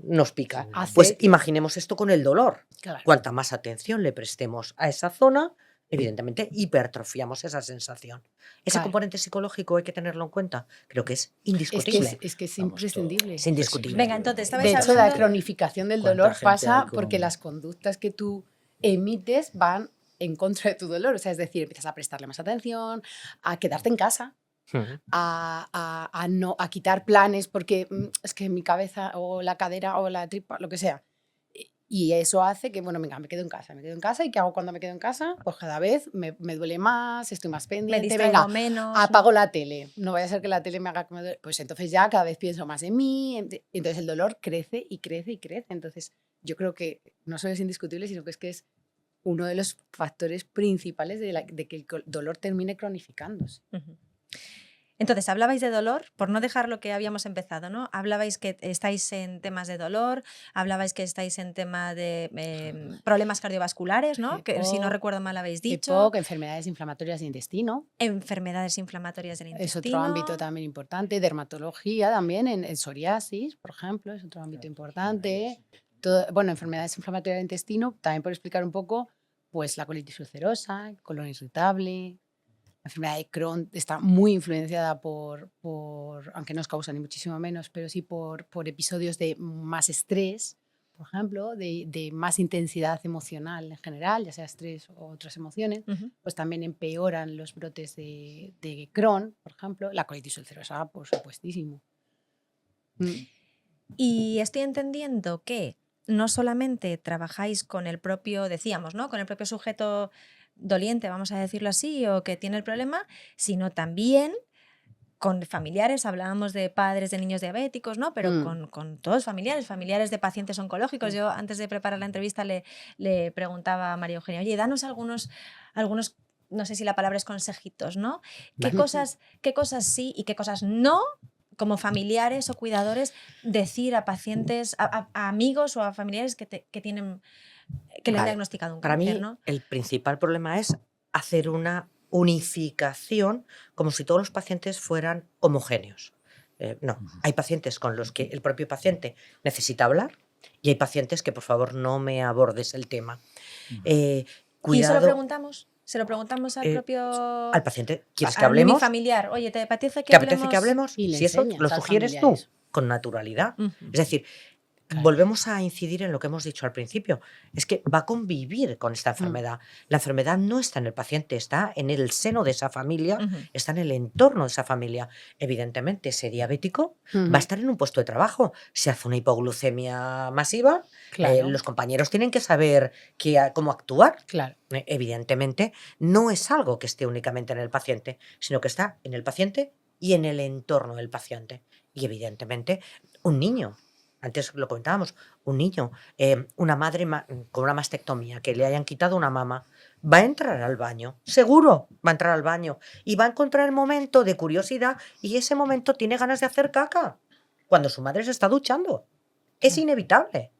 nos pica. Pues imaginemos esto con el dolor. Claro. Cuanta más atención le prestemos a esa zona, evidentemente hipertrofiamos esa sensación. Ese componente psicológico hay que tenerlo en cuenta. Creo que es indiscutible. Es que es imprescindible. Es indiscutible. Venga, entonces, De hecho, la cronificación del dolor pasa porque las conductas que tú emites van en contra de tu dolor. O sea, es decir, empiezas a prestarle más atención, a quedarte en casa, a quitar planes porque es que mi cabeza o la cadera o la tripa, lo que sea. Y eso hace que, bueno, venga, me quedo en casa. ¿Y qué hago cuando me quedo en casa? Pues cada vez me duele más, estoy más pendiente. Me distraigo venga, menos. apago la tele. No vaya a ser que la tele me haga que me duele. Pues entonces ya cada vez pienso más en mí. Entonces el dolor crece y crece y crece. Entonces yo creo que no solo es indiscutible, sino que es uno de los factores principales de que el dolor termine cronificándose. Entonces, hablabais de dolor, por no dejar lo que habíamos empezado, ¿no? Hablabais que estáis en temas de dolor, hablabais que estáis en tema de problemas cardiovasculares, ¿no? Que si no recuerdo mal habéis dicho. EPOC, enfermedades inflamatorias del intestino. Enfermedades inflamatorias del intestino. Es otro ámbito también importante. Dermatología también, en psoriasis, por ejemplo, es otro ámbito importante. Bueno, enfermedades inflamatorias del intestino, también por explicar un poco, pues la colitis ulcerosa, el colon irritable. La enfermedad de Crohn está muy influenciada por aunque no os causa ni muchísimo menos, pero sí por episodios de más estrés, por ejemplo, de más intensidad emocional en general, ya sea estrés o otras emociones, pues también empeoran los brotes de Crohn, por ejemplo. La colitis ulcerosa, por supuestísimo. Y estoy entendiendo que no solamente trabajáis con el propio, decíamos, ¿no? Con el propio sujeto doliente, vamos a decirlo así, o que tiene el problema, sino también con familiares. Hablábamos de padres de niños diabéticos, ¿no? Pero con todos familiares de pacientes oncológicos. Yo antes de preparar la entrevista le preguntaba a María Eugenia, oye, danos algunos, no sé si la palabra es consejitos, ¿no? ¿Qué cosas sí y qué cosas no, como familiares o cuidadores, decir a pacientes, a amigos o a familiares que tienen... que le han diagnosticado un cáncer, para mí, ¿no? el principal problema es hacer una unificación como si todos los pacientes fueran homogéneos. No, hay pacientes con los que el propio paciente necesita hablar y hay pacientes que, por favor, no me abordes el tema. ¿Y se lo preguntamos? ¿Se lo preguntamos al propio... al paciente? ¿Quieres que hablemos? Mi familiar. Oye, ¿te apetece que hablemos? Y si eso lo sugieres tú, con naturalidad. Es decir, Claro. volvemos a incidir en lo que hemos dicho al principio. Es que va a convivir con esta enfermedad. La enfermedad no está en el paciente, está en el seno de esa familia, Ujú. está en el entorno de esa familia. Evidentemente, ese diabético va Ujú. a estar en un puesto de trabajo. Si hace una hipoglucemia masiva, Claro, los compañeros tienen que saber cómo actuar. claro. Evidentemente, no es algo que esté únicamente en el paciente, sino que está en el paciente y en el entorno del paciente. Y evidentemente, un niño, antes lo comentábamos, un niño, una madre con una mastectomía, que le hayan quitado una mama, va a entrar al baño, seguro va a entrar al baño y va a encontrar el momento de curiosidad y ese momento tiene ganas de hacer caca cuando su madre se está duchando. Es Claro. inevitable.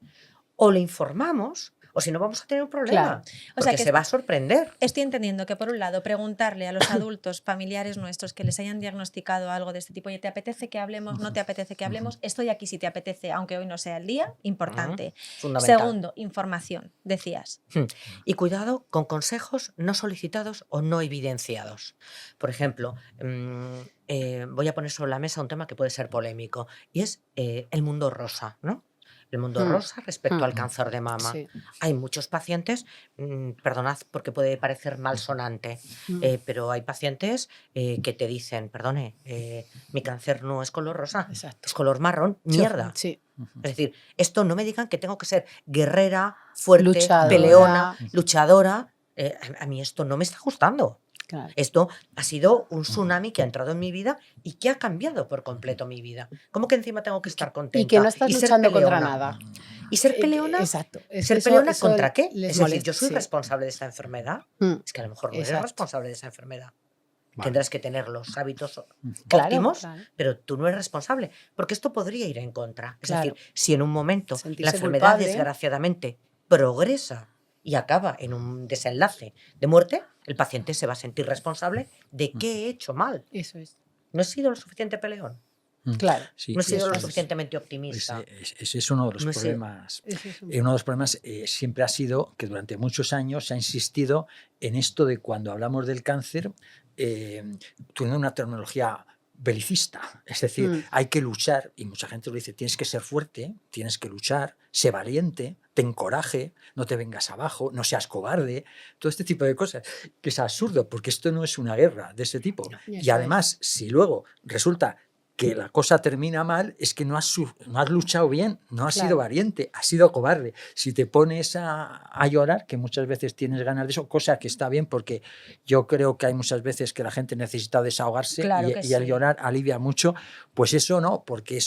O le informamos o si no vamos a tener un problema, Claro. O sea porque que se va a sorprender. estoy entendiendo que, por un lado, preguntarle a los adultos, familiares nuestros que les hayan diagnosticado algo de este tipo, oye, ¿te apetece que hablemos? ¿No te apetece que hablemos? Estoy aquí si te apetece, aunque hoy no sea el día, importante. Fundamental. Segundo, información, decías. Y cuidado con consejos no solicitados o no evidenciados. Por ejemplo, voy a poner sobre la mesa un tema que puede ser polémico y es el mundo rosa, ¿no? El mundo rosa respecto al cáncer de mama. Sí. Hay muchos pacientes, perdonad porque puede parecer malsonante, pero hay pacientes que te dicen, perdone, mi cáncer no es color rosa, Exacto. es color marrón, mierda. Sí. Es decir, esto no me digan que tengo que ser guerrera, fuerte, Luchadora. peleona, luchadora. A mí esto no me está gustando. Claro. Esto ha sido un tsunami que ha entrado en mi vida y que ha cambiado por completo mi vida. ¿Cómo que encima tengo que estar contenta? Y que no estás ser luchando contra peleona? nada. ¿Y ser peleona? Exacto. ¿Ser peleona eso contra qué? les Es decir, molesta, yo soy sí. responsable de esta enfermedad. Mm. Es que a lo mejor no eres Exacto. responsable de esa enfermedad. Vale. Tendrás que tener los hábitos Claro, óptimos, claro. pero tú no eres responsable, porque esto podría ir en contra. Es Claro. decir, si en un momento la Sentirse enfermedad culpable. desgraciadamente progresa y acaba en un desenlace de muerte, el paciente se va a sentir responsable de qué he hecho mal. Eso es. No he sido lo suficiente peleón, Claro. Sí, no he sido eso lo es. suficientemente optimista. Ese es uno de los No he sido- problemas. Eso es un- Uno de los problemas siempre ha sido que durante muchos años se ha insistido en esto de cuando hablamos del cáncer, teniendo una terminología belicista. Es decir, hay que luchar, y mucha gente lo dice, tienes que ser fuerte, tienes que luchar, sé valiente, ten coraje, no te vengas abajo, no seas cobarde, todo este tipo de cosas, que es absurdo, porque esto no es una guerra de ese tipo. Y Eso además, si luego resulta que la cosa termina mal, es que no has luchado bien, no has sido Claro. valiente, has sido cobarde. Si te pones a llorar, que muchas veces tienes ganas de eso, cosa que está bien, porque yo creo que hay muchas veces que la gente necesita desahogarse Claro que y el sí. llorar alivia mucho, pues eso no, porque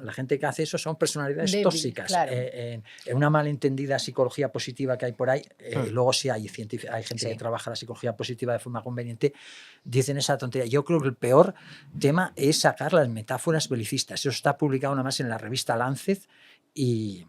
la gente que hace eso son personalidades Débil, tóxicas. claro. En una malentendida psicología positiva que hay por ahí, luego sí hay gente Sí. que trabaja la psicología positiva de forma conveniente, dicen esa tontería. Yo creo que el peor tema es sacar las metáforas belicistas. Eso está publicado nada más en la revista Lancet y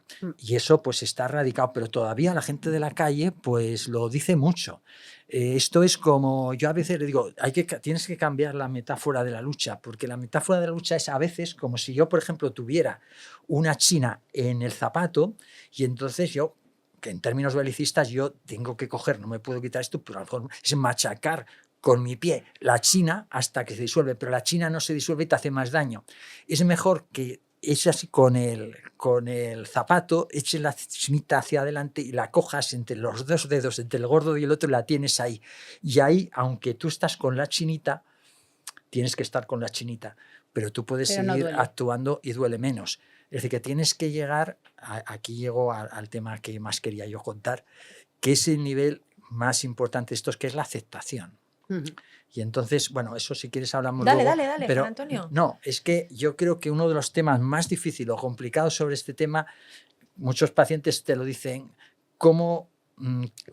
eso pues está radicado, pero todavía la gente de la calle pues lo dice mucho. Esto es como, yo a veces le digo, tienes que cambiar la metáfora de la lucha, porque la metáfora de la lucha es a veces como si yo, por ejemplo, tuviera una china en el zapato y entonces yo, que en términos belicistas yo tengo que coger, no me puedo quitar esto, pero a lo mejor es machacar con mi pie la china hasta que se disuelve, pero la china no se disuelve y te hace más daño. Es mejor que eches así con el zapato, eches la chinita hacia adelante y la cojas entre los dos dedos, entre el gordo y el otro, y la tienes ahí. Y ahí, aunque tú estás con la chinita, tienes que estar con la chinita, pero tú puedes Pero no seguir duele. actuando y duele menos. Es decir, que tienes que llegar, aquí llego al tema que más quería yo contar, que es el nivel más importante de estos, que es la aceptación. Y entonces, bueno, eso si quieres hablamos Dale, luego. dale, Pero Juan Antonio. no, es que yo creo que uno de los temas más difíciles o complicados sobre este tema, muchos pacientes te lo dicen, cómo,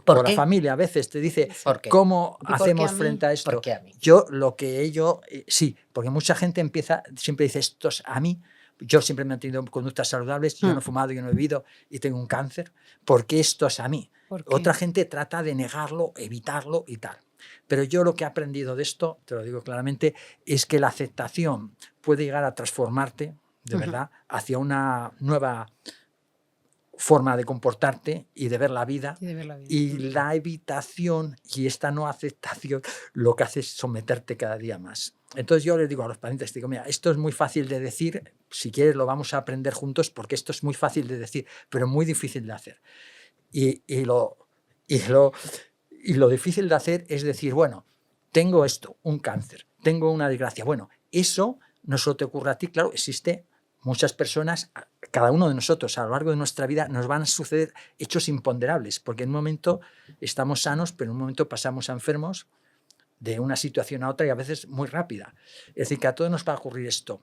¿Por o la qué? familia a veces te dice, ¿Por qué? ¿cómo por qué hacemos a mí? frente a esto? ¿Por qué a mí? Sí, porque mucha gente siempre dice, esto es a mí. Yo siempre he mantenido conductas saludables, yo no he fumado, yo no he bebido y tengo un cáncer, ¿por qué esto es a mí? ¿Por qué? Otra gente trata de negarlo, evitarlo y tal. Pero yo lo que he aprendido de esto, te lo digo claramente, es que la aceptación puede llegar a transformarte, de verdad, hacia una nueva forma de comportarte y de ver la vida. Y de ver la vida. Y la evitación y esta no aceptación lo que hace es someterte cada día más. Entonces yo les digo a los pacientes, digo, mira, esto es muy fácil de decir, si quieres lo vamos a aprender juntos porque esto es muy fácil de decir, pero muy difícil de hacer. Y lo difícil de hacer es decir, bueno, tengo esto, un cáncer, tengo una desgracia. Bueno, eso no solo te ocurre a ti, claro, existe muchas personas, cada uno de nosotros a lo largo de nuestra vida nos van a suceder hechos imponderables, porque en un momento estamos sanos, pero en un momento pasamos a enfermos de una situación a otra y a veces muy rápida. Es decir, que a todos nos va a ocurrir esto.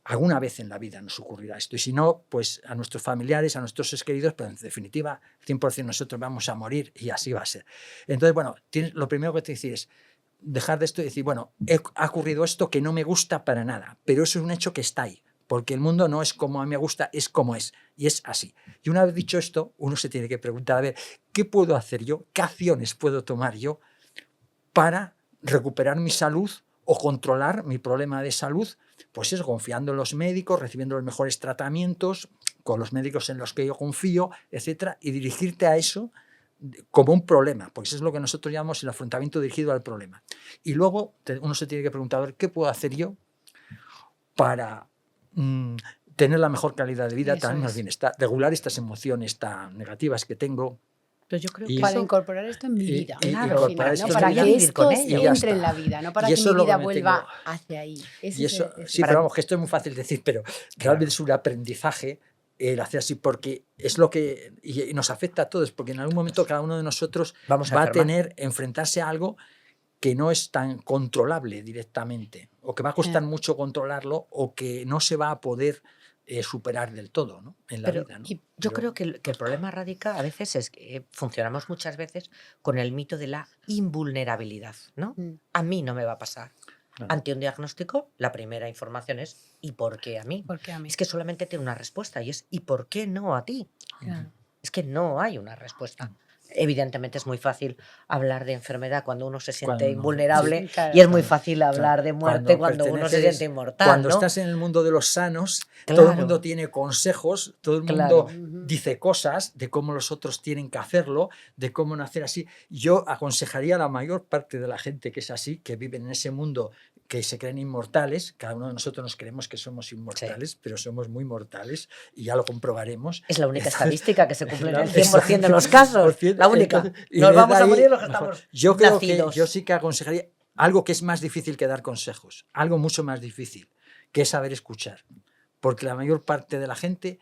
Alguna vez en la vida nos ocurrirá esto. Y si no, pues a nuestros familiares, a nuestros seres queridos, pero en definitiva, 100% nosotros vamos a morir y así va a ser. Entonces, bueno, lo primero que te decir es dejar de esto y decir, bueno, ha ocurrido esto que no me gusta para nada, pero eso es un hecho que está ahí. Porque el mundo no es como a mí me gusta, es como es. Y es así. Y una vez dicho esto, uno se tiene que preguntar, a ver, ¿qué puedo hacer yo? ¿Qué acciones puedo tomar yo para recuperar mi salud o controlar mi problema de salud? Pues es confiando en los médicos, recibiendo los mejores tratamientos, con los médicos en los que yo confío, etcétera, y dirigirte a eso como un problema, porque eso es lo que nosotros llamamos el afrontamiento dirigido al problema. Y luego uno se tiene que preguntar, a ver, ¿qué puedo hacer yo para tener la mejor calidad de vida, Eso también más es. bienestar, regular estas emociones tan negativas que tengo? Pero yo creo Y que Para eso, incorporar esto en mi y- vida. y al incorporar final, esto ¿no? en Para mi vida que y vivir con esto ello. Y ya entre en está. la vida, no para Y que eso mi es lo que vida me vuelva tengo. hacia ahí. Ese Y es eso, el- sí, pero vamos, que esto es muy fácil de decir, pero realmente es un aprendizaje el hacer así, porque es lo que y nos afecta a todos, porque en algún momento cada uno de nosotros vamos a va a enfermar. enfrentarse a algo que no es tan controlable directamente, o que va a costar Eh, mucho controlarlo, o que no se va a poder superar del todo, ¿no? En la Pero vida, ¿no? yo Pero, creo que el problema radica a veces es que funcionamos muchas veces con el mito de la invulnerabilidad, ¿no? mm, A mí no me va a pasar. claro, Ante un diagnóstico, la primera información es ¿y por qué a mí? porque a mí. Es que solamente tiene una respuesta y es ¿y por qué no a ti? Claro. Es que no hay una respuesta. Evidentemente es muy fácil hablar de enfermedad cuando uno se siente cuando uno- invulnerable Sí, claro. y es muy Claro, fácil hablar claro. de muerte cuando uno se siente inmortal, Cuando ¿no? estás en el mundo de los sanos, todo el Claro, mundo tiene consejos, todo el claro. mundo Ujú. dice cosas de cómo los otros tienen que hacerlo, de cómo no hacer así. Yo aconsejaría a la mayor parte de la gente que es así, que viven en ese mundo, que se creen inmortales. Cada uno de nosotros nos creemos que somos inmortales, pero somos muy mortales y ya lo comprobaremos. Es la única Entonces, estadística que se cumple en el Exacto. 100% de los casos. 100%, La única. entonces, y Nos desde vamos a ahí, morir los que mejor. estamos Yo creo nacidos. que yo sí que aconsejaría algo que es más difícil que dar consejos, algo mucho más difícil, que es saber escuchar, porque la mayor parte de la gente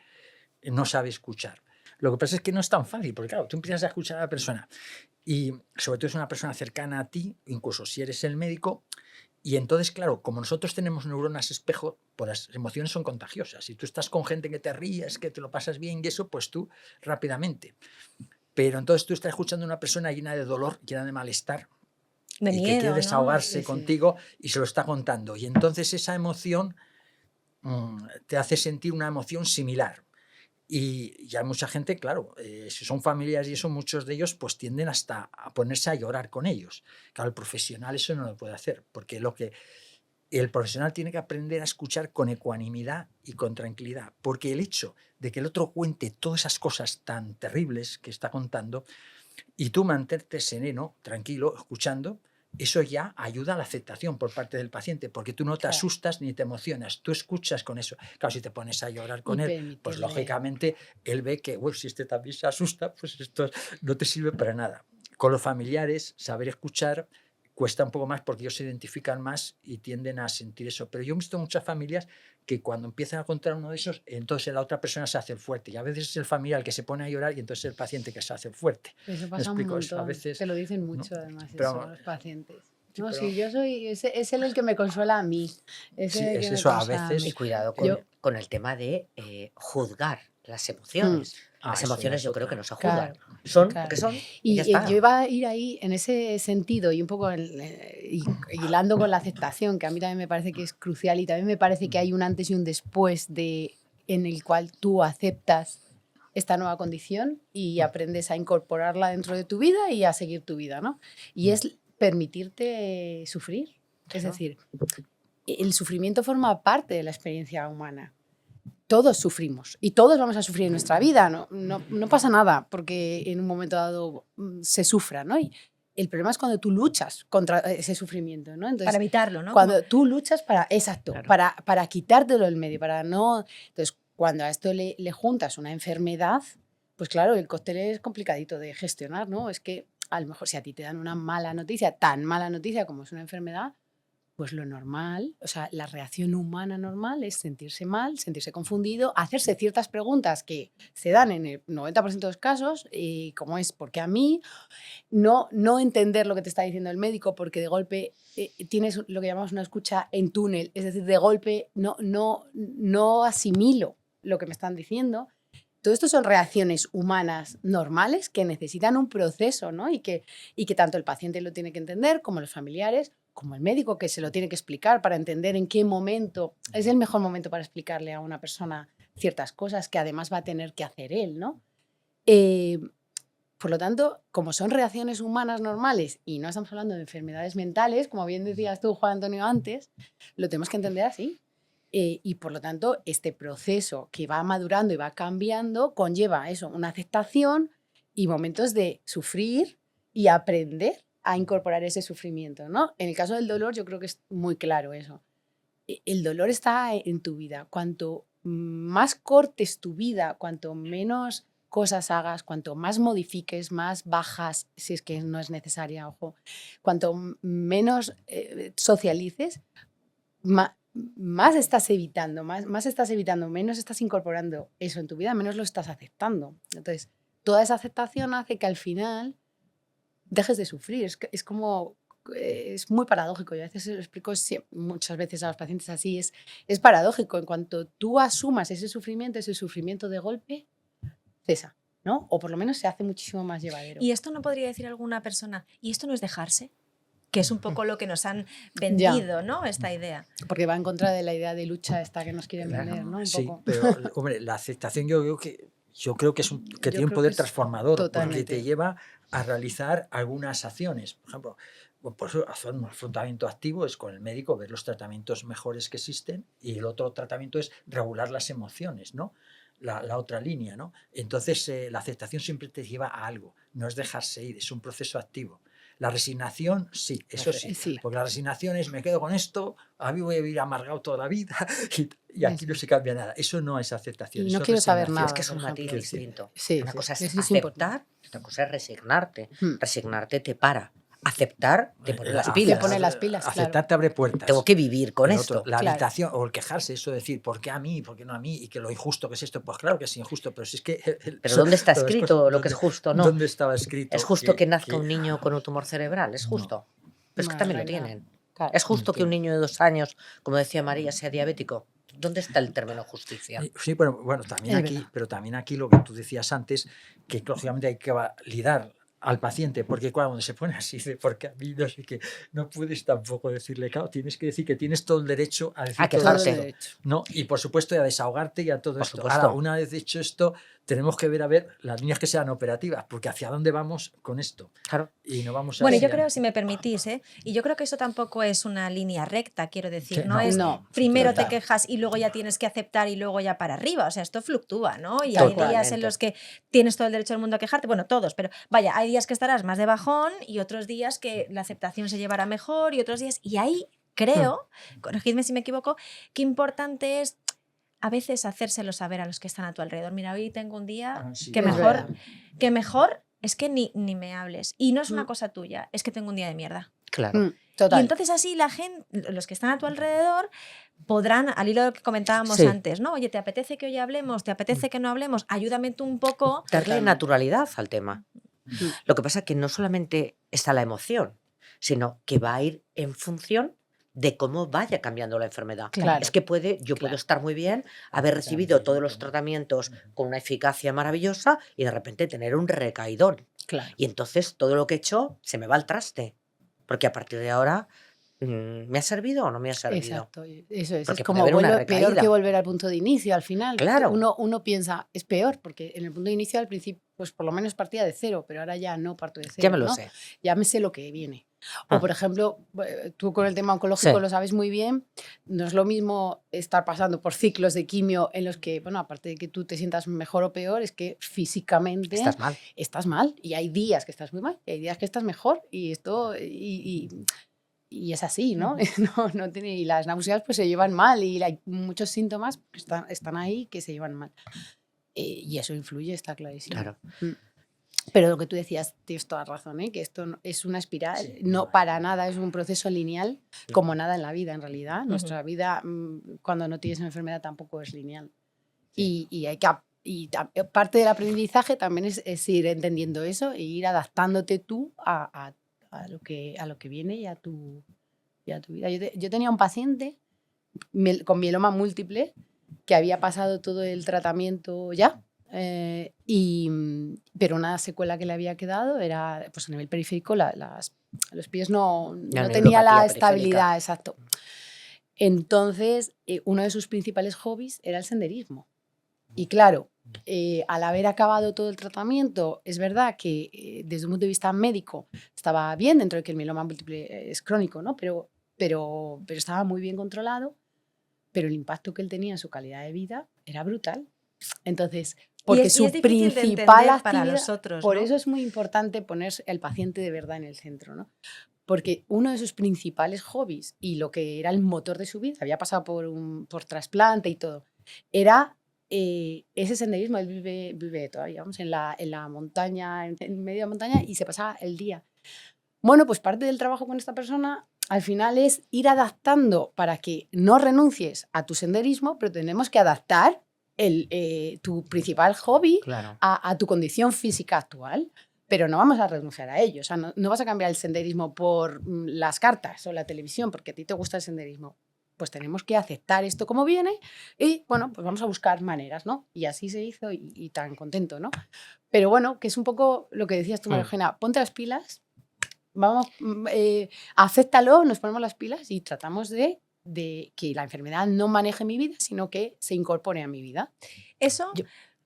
no sabe escuchar. Lo que pasa es que no es tan fácil, porque claro, tú empiezas a escuchar a la persona y sobre todo es una persona cercana a ti, incluso si eres el médico, y entonces, claro, como nosotros tenemos neuronas espejo, pues las emociones son contagiosas. Si tú estás con gente que te ríes, que te lo pasas bien y eso, pues tú rápidamente. Pero entonces tú estás escuchando a una persona llena de dolor, llena de malestar, De y que miedo, quiere ¿no? desahogarse Sí. contigo y se lo está contando. Y entonces esa emoción te hace sentir una emoción similar. Y ya hay mucha gente, claro, si son familiares y eso, muchos de ellos pues tienden hasta a ponerse a llorar con ellos. Claro, el profesional eso no lo puede hacer, porque el profesional tiene que aprender a escuchar con ecuanimidad y con tranquilidad, porque el hecho de que el otro cuente todas esas cosas tan terribles que está contando y tú mantenerte sereno, tranquilo, escuchando, eso ya ayuda a la aceptación por parte del paciente, porque tú no te Claro. asustas ni te emocionas, tú escuchas con eso. Claro, si te pones a llorar con Y él, pues permitirle. lógicamente él ve que, bueno, si este también se asusta, pues esto no te sirve para nada. Con los familiares, saber escuchar cuesta un poco más porque ellos se identifican más y tienden a sentir eso. Pero yo he visto muchas familias que cuando empiezan a contar uno de esos, entonces la otra persona se hace el fuerte. Y a veces es el familiar el que se pone a llorar y entonces el paciente que se hace el fuerte. Eso Me pasa un explico, eso a montón. veces, Te lo dicen ¿no? mucho, además, Pero eso, vamos, los pacientes. sí, No, pero- sí, yo soy. Es él el que me consuela a mí. Es Sí, el es que me eso, a consuela veces- mí. Y cuidado Yo- con el tema de juzgar las emociones. Las eso emociones es yo creo otra. que no se juzgan. Claro, Son claro. porque son y Y ya está. yo iba a ir ahí en ese sentido y un poco hilando con la aceptación, que a mí también me parece que es crucial y también me parece que hay un antes y un después en el cual tú aceptas esta nueva condición y aprendes a incorporarla dentro de tu vida y a seguir tu vida, ¿no? Y es permitirte sufrir. Es Claro. decir, el sufrimiento forma parte de la experiencia humana. todos sufrimos y todos vamos a sufrir en nuestra vida, no pasa nada porque en un momento dado se sufra, ¿no? Y el problema es cuando tú luchas contra ese sufrimiento, ¿no? Entonces, para evitarlo, ¿no? cuando tú luchas exacto, Claro. para quitártelo del medio, para no... Entonces, cuando a esto le juntas una enfermedad, pues claro, el cóctel es complicadito de gestionar, ¿no? Es que a lo mejor si a ti te dan una mala noticia, tan mala noticia como es una enfermedad, pues lo normal, o sea, la reacción humana normal es sentirse mal, sentirse confundido, hacerse ciertas preguntas que se dan en el 90% de los casos, como es, ¿por qué a mí? No entender lo que te está diciendo el médico porque de golpe tienes lo que llamamos una escucha en túnel, es decir, de golpe no asimilo lo que me están diciendo. Todo esto son reacciones humanas normales que necesitan un proceso, ¿no? Y que tanto el paciente lo tiene que entender como los familiares, como el médico que se lo tiene que explicar para entender en qué momento es el mejor momento para explicarle a una persona ciertas cosas que además va a tener que hacer él, ¿no? Por lo tanto, como son reacciones humanas normales y no estamos hablando de enfermedades mentales, como bien decías tú, Juan Antonio, antes, lo tenemos que entender así. Y por lo tanto, este proceso que va madurando y va cambiando conlleva eso, una aceptación y momentos de sufrir y aprender a incorporar ese sufrimiento, ¿no? En el caso del dolor, yo creo que es muy claro eso. El dolor está en tu vida. Cuanto más cortes tu vida, cuanto menos cosas hagas, cuanto más modifiques, más bajas, si es que no es necesaria, ojo, cuanto menos socialices, más estás evitando, menos estás incorporando eso en tu vida, menos lo estás aceptando. Entonces, toda esa aceptación hace que al final dejes de sufrir. Es como... Es muy paradójico. Yo a veces lo explico muchas veces a los pacientes así. Es paradójico. En cuanto tú asumas ese sufrimiento de golpe, cesa, ¿no? O por lo menos se hace muchísimo más llevadero. Y esto no podría decir alguna persona, ¿y esto no es dejarse? Que es un poco lo que nos han vendido, ¿no? Esta idea. Porque va en contra de la idea de lucha esta que nos quieren vender, ¿no? Un Sí, poco. pero hombre, la aceptación yo creo que tiene un poder transformador, totalmente. porque te lleva a realizar algunas acciones. Por ejemplo, por eso hacer un afrontamiento activo es con el médico, ver los tratamientos mejores que existen, y el otro tratamiento es regular las emociones, ¿no? La otra línea, ¿no? Entonces, la aceptación siempre te lleva a algo, no es dejarse ir, es un proceso activo. La resignación, sí, eso sí, porque la resignación es me quedo con esto, a mí voy a vivir amargado toda la vida y aquí no se cambia nada. Eso no es aceptación. Y no eso quiero es saber resignación. nada. Es que es un matiz distinto. Sí, una cosa es eso es aceptar, otra cosa es resignarte. Resignarte te para. Aceptar te pone las pilas. Te pone las pilas, Aceptar claro. te abre puertas. Tengo que vivir con El esto. otro, la Claro. habitación o el quejarse, eso de decir, ¿por qué a mí? ¿Por qué no a mí? Y que lo injusto que es esto, pues claro que es injusto, pero si es que... Pero ¿dónde está todas las escrito cosas, lo que es justo? No. ¿Dónde estaba escrito? ¿Es justo que nazca un niño con un tumor cerebral? ¿Es No. justo? Pero es que Bueno, también lo no hay nada. tienen. Claro. ¿Es justo que un niño de 2 años, como decía María, sea diabético? ¿Dónde está el término justicia? Sí, pero bueno, también Es aquí, verdad. pero también aquí lo que tú decías antes, que lógicamente hay que validar al paciente, porque cuando se pone así de porque a mí no sé qué, no puedes tampoco decirle, claro, tienes que decir que tienes todo el derecho a decir A todo quejarte. esto, ¿no? Y por supuesto a desahogarte y a todo Por esto. supuesto. Ahora, una vez dicho esto, tenemos que ver las líneas que sean operativas, porque hacia dónde vamos con esto. Claro. Y no vamos a Bueno, ir yo a- creo, si me permitís, y yo creo que eso tampoco es una línea recta, quiero decir, Sí, no es no, primero te total. quejas y luego ya tienes que aceptar y luego ya para arriba, o sea, esto fluctúa, ¿no? Y hay Totalmente. días en los que tienes todo el derecho del mundo a quejarte, bueno, todos, pero vaya, hay días que estarás más de bajón y otros días que la aceptación se llevará mejor y otros días, y ahí creo, corregidme si me equivoco, que importante es a veces hacérselo saber a los que están a tu alrededor. Mira, hoy tengo un día Sí, que es mejor verdad. que mejor es que ni me hables. Y no es una cosa tuya, es que tengo un día de mierda. Claro. Total. Y entonces así la gente, los que están a tu alrededor, podrán, al hilo de lo que comentábamos Sí. antes, ¿no? Oye, ¿te apetece que hoy hablemos? ¿Te apetece que no hablemos? Ayúdame tú un poco. Darle Totalmente. naturalidad al tema. Mm. Lo que pasa es que no solamente está la emoción, sino que va a ir en función de cómo vaya cambiando la enfermedad. Claro. Es que yo puedo estar muy bien, haber recibido todos los tratamientos con una eficacia maravillosa y de repente tener un recaidón. Claro. Y entonces todo lo que he hecho se me va al traste. Porque a partir de ahora, ¿me ha servido o no me ha servido? Exacto, eso es. Porque Es como puede haber una peor recaída. que volver al punto de inicio al final. Claro. Uno piensa, es peor, porque en el punto de inicio al principio, pues por lo menos partía de cero, pero ahora ya no parto de cero. Ya me lo ¿no? sé. Ya me sé lo que viene. O, por ejemplo, tú con el tema oncológico Sí. lo sabes muy bien, no es lo mismo estar pasando por ciclos de quimio en los que, bueno, aparte de que tú te sientas mejor o peor, es que físicamente Estás mal. estás mal y hay días que estás muy mal y hay días que estás mejor y esto y es así, ¿no? No tiene, y las náuseas pues se llevan mal y hay muchos síntomas que están ahí que se llevan mal. Y eso influye, está clarísimo. Claro. Pero lo que tú decías, tienes toda razón, ¿eh? Que esto es una espiral, Sí, no para nada es un proceso lineal, como nada en la vida en realidad. Ujú. Nuestra vida, cuando no tienes una enfermedad, tampoco es lineal. Sí. Y hay que parte del aprendizaje también es ir entendiendo eso e ir adaptándote tú a lo que viene y a tu vida. Yo tenía un paciente con mieloma múltiple que había pasado todo el tratamiento ya, pero una secuela que le había quedado era, pues a nivel periférico, los pies no tenía neuropatía la periférica. estabilidad, exacto. Entonces, uno de sus principales hobbies era el senderismo. Y claro, al haber acabado todo el tratamiento, es verdad que desde un punto de vista médico estaba bien, dentro de que el mieloma múltiple es crónico, ¿no? Pero estaba muy bien controlado, pero el impacto que él tenía en su calidad de vida era brutal. Entonces, porque y su es difícil de principal entender para actividad, los otros, por ¿no? eso es muy importante poner el paciente de verdad en el centro, ¿no? Porque uno de sus principales hobbies y lo que era el motor de su vida, había pasado por trasplante y todo, era ese senderismo. Él vive todavía, vamos, en la montaña, en medio de la montaña, y se pasaba el día. Bueno, pues parte del trabajo con esta persona al final es ir adaptando para que no renuncies a tu senderismo, pero tenemos que adaptar tu principal hobby Claro. a tu condición física actual. Pero no vamos a renunciar a ello. O sea, no vas a cambiar el senderismo por las cartas o la televisión, porque a ti te gusta el senderismo. Pues tenemos que aceptar esto como viene y, bueno, pues vamos a buscar maneras, ¿no? Y así se hizo y tan contento, ¿no? Pero bueno, que es un poco lo que decías tú, María Eugenia, ponte las pilas, vamos, acéptalo, nos ponemos las pilas y tratamos de que la enfermedad no maneje mi vida, sino que se incorpore a mi vida. Eso, Yo-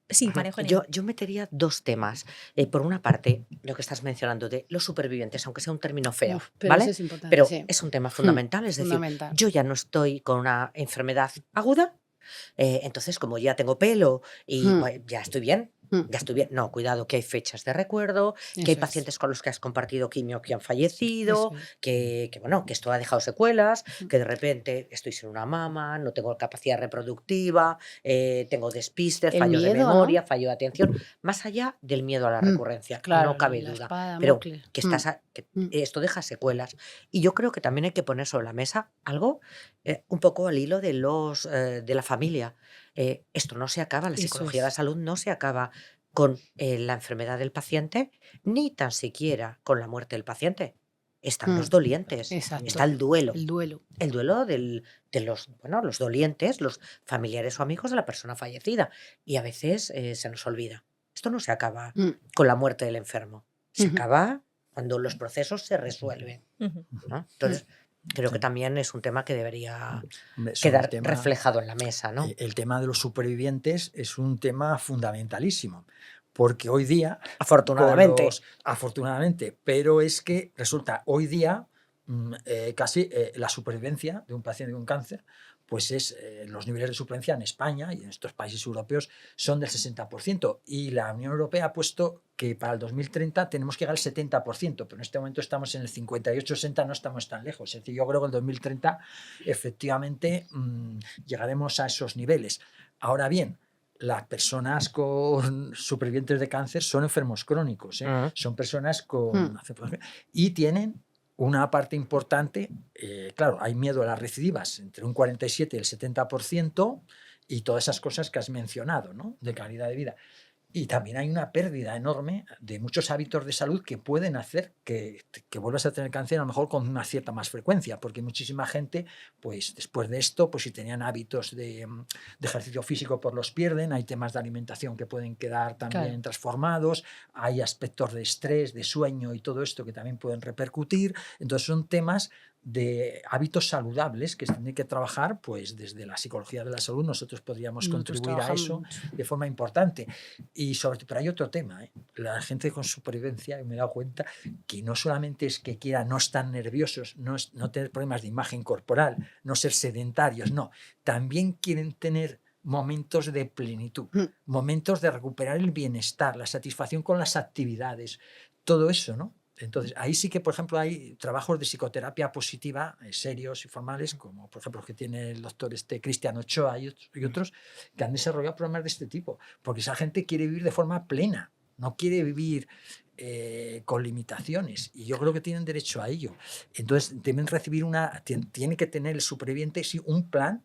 sí, María Eugenia. Yo metería dos temas. Por una parte, lo que estás mencionando de los supervivientes, aunque sea un término feo, Uf, pero ¿vale? eso es importante, Pero sí. es un tema fundamental, es decir, Fundamental. yo ya no estoy con una enfermedad aguda, entonces como ya tengo pelo y pues, ya estoy bien. Ya estoy bien. No, cuidado, que hay fechas de recuerdo, que hay Eso es. pacientes con los que has compartido quimio que han fallecido, Eso es. que esto ha dejado secuelas, que de repente estoy sin una mama, no tengo capacidad reproductiva, tengo despistes, El fallos de miedo, ¿no? memoria, fallo de atención, más allá del miedo a la recurrencia, Claro, no cabe la duda. espada de Pero Damocles. que esto deja secuelas. Y yo creo que también hay que poner sobre la mesa algo un poco al hilo de la familia. Esto no se acaba, la Eso psicología de la es. salud no se acaba con la enfermedad del paciente, ni tan siquiera con la muerte del paciente. Están los dolientes, Exacto. está el duelo. El duelo. El duelo de los dolientes, los familiares o amigos de la persona fallecida. Y a veces se nos olvida. Esto no se acaba con la muerte del enfermo. Se acaba cuando los procesos se resuelven, ¿no? Entonces, creo que también es un tema que debería quedar reflejado en la mesa, ¿no? El tema de los supervivientes es un tema fundamentalísimo, porque hoy día, afortunadamente, afortunadamente, pero es que resulta hoy día casi la supervivencia de un paciente con cáncer, pues los niveles de supervivencia en España y en estos países europeos son del 60%, y la Unión Europea ha puesto que para el 2030 tenemos que llegar al 70%, pero en este momento estamos en el 58-60, no estamos tan lejos. Es decir, yo creo que en el 2030 efectivamente llegaremos a esos niveles. Ahora bien, las personas con supervivientes de cáncer son enfermos crónicos, son personas con... y tienen una parte importante, claro, hay miedo a las recidivas, entre un 47 y el 70%, y todas esas cosas que has mencionado, ¿no? De calidad de vida. Y también hay una pérdida enorme de muchos hábitos de salud que pueden hacer que vuelvas a tener cáncer a lo mejor con una cierta más frecuencia, porque muchísima gente, pues después de esto, pues si tenían hábitos de ejercicio físico, pues los pierden, hay temas de alimentación que pueden quedar también transformados, hay aspectos de estrés, de sueño y todo esto que también pueden repercutir. Entonces son temas de hábitos saludables que se tienen que trabajar, pues desde la psicología de la salud nosotros podríamos contribuir a eso de forma importante. Y sobre todo, pero hay otro tema, ¿eh? La gente con supervivencia, me he dado cuenta que no solamente es que quieran no estar nerviosos, no tener problemas de imagen corporal, no ser sedentarios, no, también quieren tener momentos de plenitud, momentos de recuperar el bienestar, la satisfacción con las actividades, todo eso, ¿no? Entonces, ahí sí que, por ejemplo, hay trabajos de psicoterapia positiva serios y formales, como por ejemplo que tiene el doctor Cristian Ochoa y otros, que han desarrollado programas de este tipo, porque esa gente quiere vivir de forma plena, no quiere vivir con limitaciones, y yo creo que tienen derecho a ello. Entonces, deben recibir tiene que tener el superviviente sí, un plan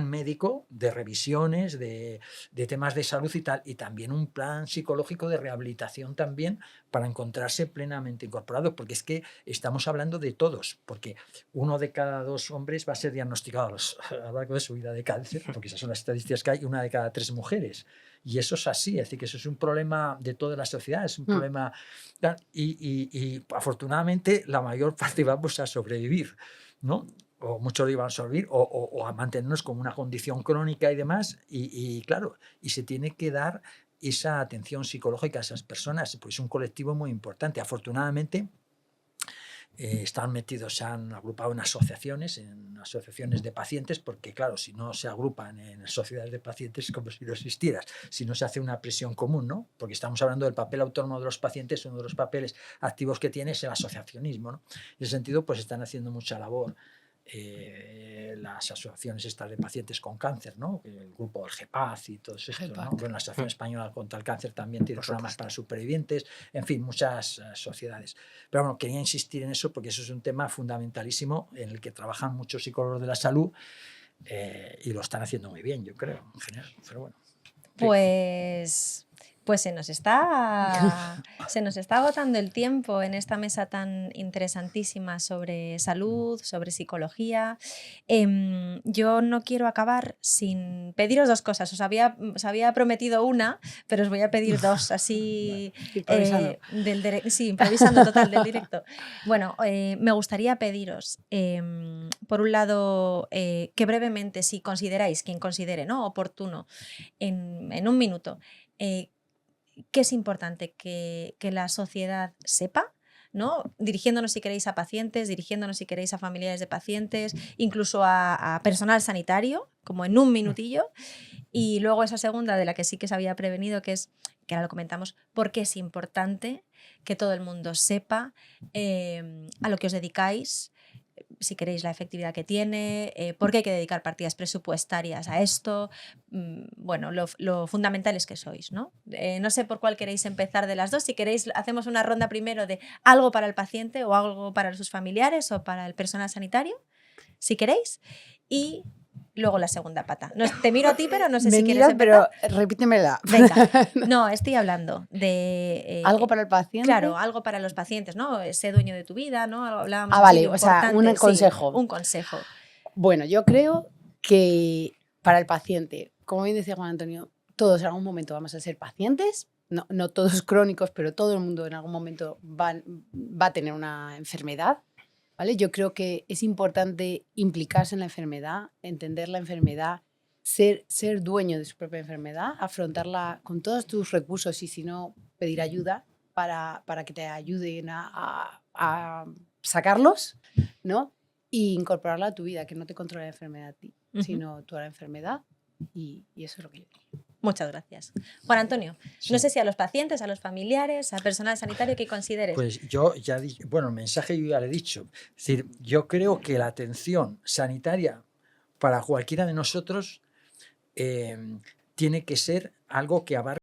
médico de revisiones, de temas de salud y tal, y también un plan psicológico de rehabilitación también para encontrarse plenamente incorporado, porque es que estamos hablando de todos, porque 1 de cada 2 hombres va a ser diagnosticado a lo largo de su vida de cáncer, porque esas son las estadísticas que hay, y 1 de cada 3 mujeres. Y eso es así, es decir, que eso es un problema de toda la sociedad, es un problema... Y afortunadamente la mayor parte vamos a sobrevivir, ¿no? O muchos iban a sobrevivir o a mantenernos con una condición crónica y demás, y claro, y se tiene que dar esa atención psicológica a esas personas, pues es un colectivo muy importante. Afortunadamente están metidos, se han agrupado en asociaciones de pacientes, porque claro, si no se agrupan en sociedades de pacientes es como si no existieras, si no se hace una presión común, ¿no? Porque estamos hablando del papel autónomo de los pacientes, uno de los papeles activos que tiene es el asociacionismo, ¿no? En ese sentido, pues están haciendo mucha labor las asociaciones estas de pacientes con cáncer, ¿no? El grupo del GEPAZ y todo eso, ¿no? Bueno, la Asociación Española contra el Cáncer también tiene programas para supervivientes, en fin, muchas sociedades. Pero bueno, quería insistir en eso porque eso es un tema fundamentalísimo en el que trabajan muchos psicólogos de la salud y lo están haciendo muy bien, yo creo, en general. Pero bueno. Pues se nos está agotando el tiempo en esta mesa tan interesantísima sobre salud, sobre psicología. Yo no quiero acabar sin pediros 2 cosas. Os había prometido una, pero os voy a pedir 2, así... Improvisando. Improvisando total, del directo. Bueno, me gustaría pediros, por un lado, que brevemente, si consideráis, quien considere, ¿no?, oportuno, en un minuto, qué es importante que la sociedad sepa, ¿no? Dirigiéndonos, si queréis, a pacientes, dirigiéndonos, si queréis, a familiares de pacientes, incluso a personal sanitario, como en un minutillo. Y luego esa segunda, de la que sí que se había prevenido, que ahora lo comentamos, por qué es importante que todo el mundo sepa a lo que os dedicáis, si queréis, la efectividad que tiene, por qué hay que dedicar partidas presupuestarias a esto, bueno, lo fundamentales que sois, ¿no? No sé por cuál queréis empezar de las 2, si queréis hacemos una ronda primero de algo para el paciente o algo para sus familiares o para el personal sanitario, si queréis, y luego la segunda pata. Te miro a ti, pero no sé si quieres empezar. Pero repítemela. Venga, no, estoy hablando de... ¿Algo para el paciente? Claro, algo para los pacientes, ¿no? Sé dueño de tu vida, ¿no? Hablábamos vale, o sea, un consejo. Sí, un consejo. Bueno, yo creo que para el paciente, como bien decía Juan Antonio, todos en algún momento vamos a ser pacientes, no todos crónicos, pero todo el mundo en algún momento va a tener una enfermedad. ¿Vale? Yo creo que es importante implicarse en la enfermedad, entender la enfermedad, ser dueño de su propia enfermedad, afrontarla con todos tus recursos y si no, pedir ayuda para que te ayuden a sacarlos, ¿no? Y incorporarla a tu vida, que no te controle la enfermedad a ti, sino tú a la enfermedad, y eso es lo que yo digo. Muchas gracias. Juan Antonio, sí. No sé si a los pacientes, a los familiares, al personal sanitario, ¿qué consideres? Pues yo ya el mensaje yo ya le he dicho. Es decir, yo creo que la atención sanitaria para cualquiera de nosotros tiene que ser algo que abarque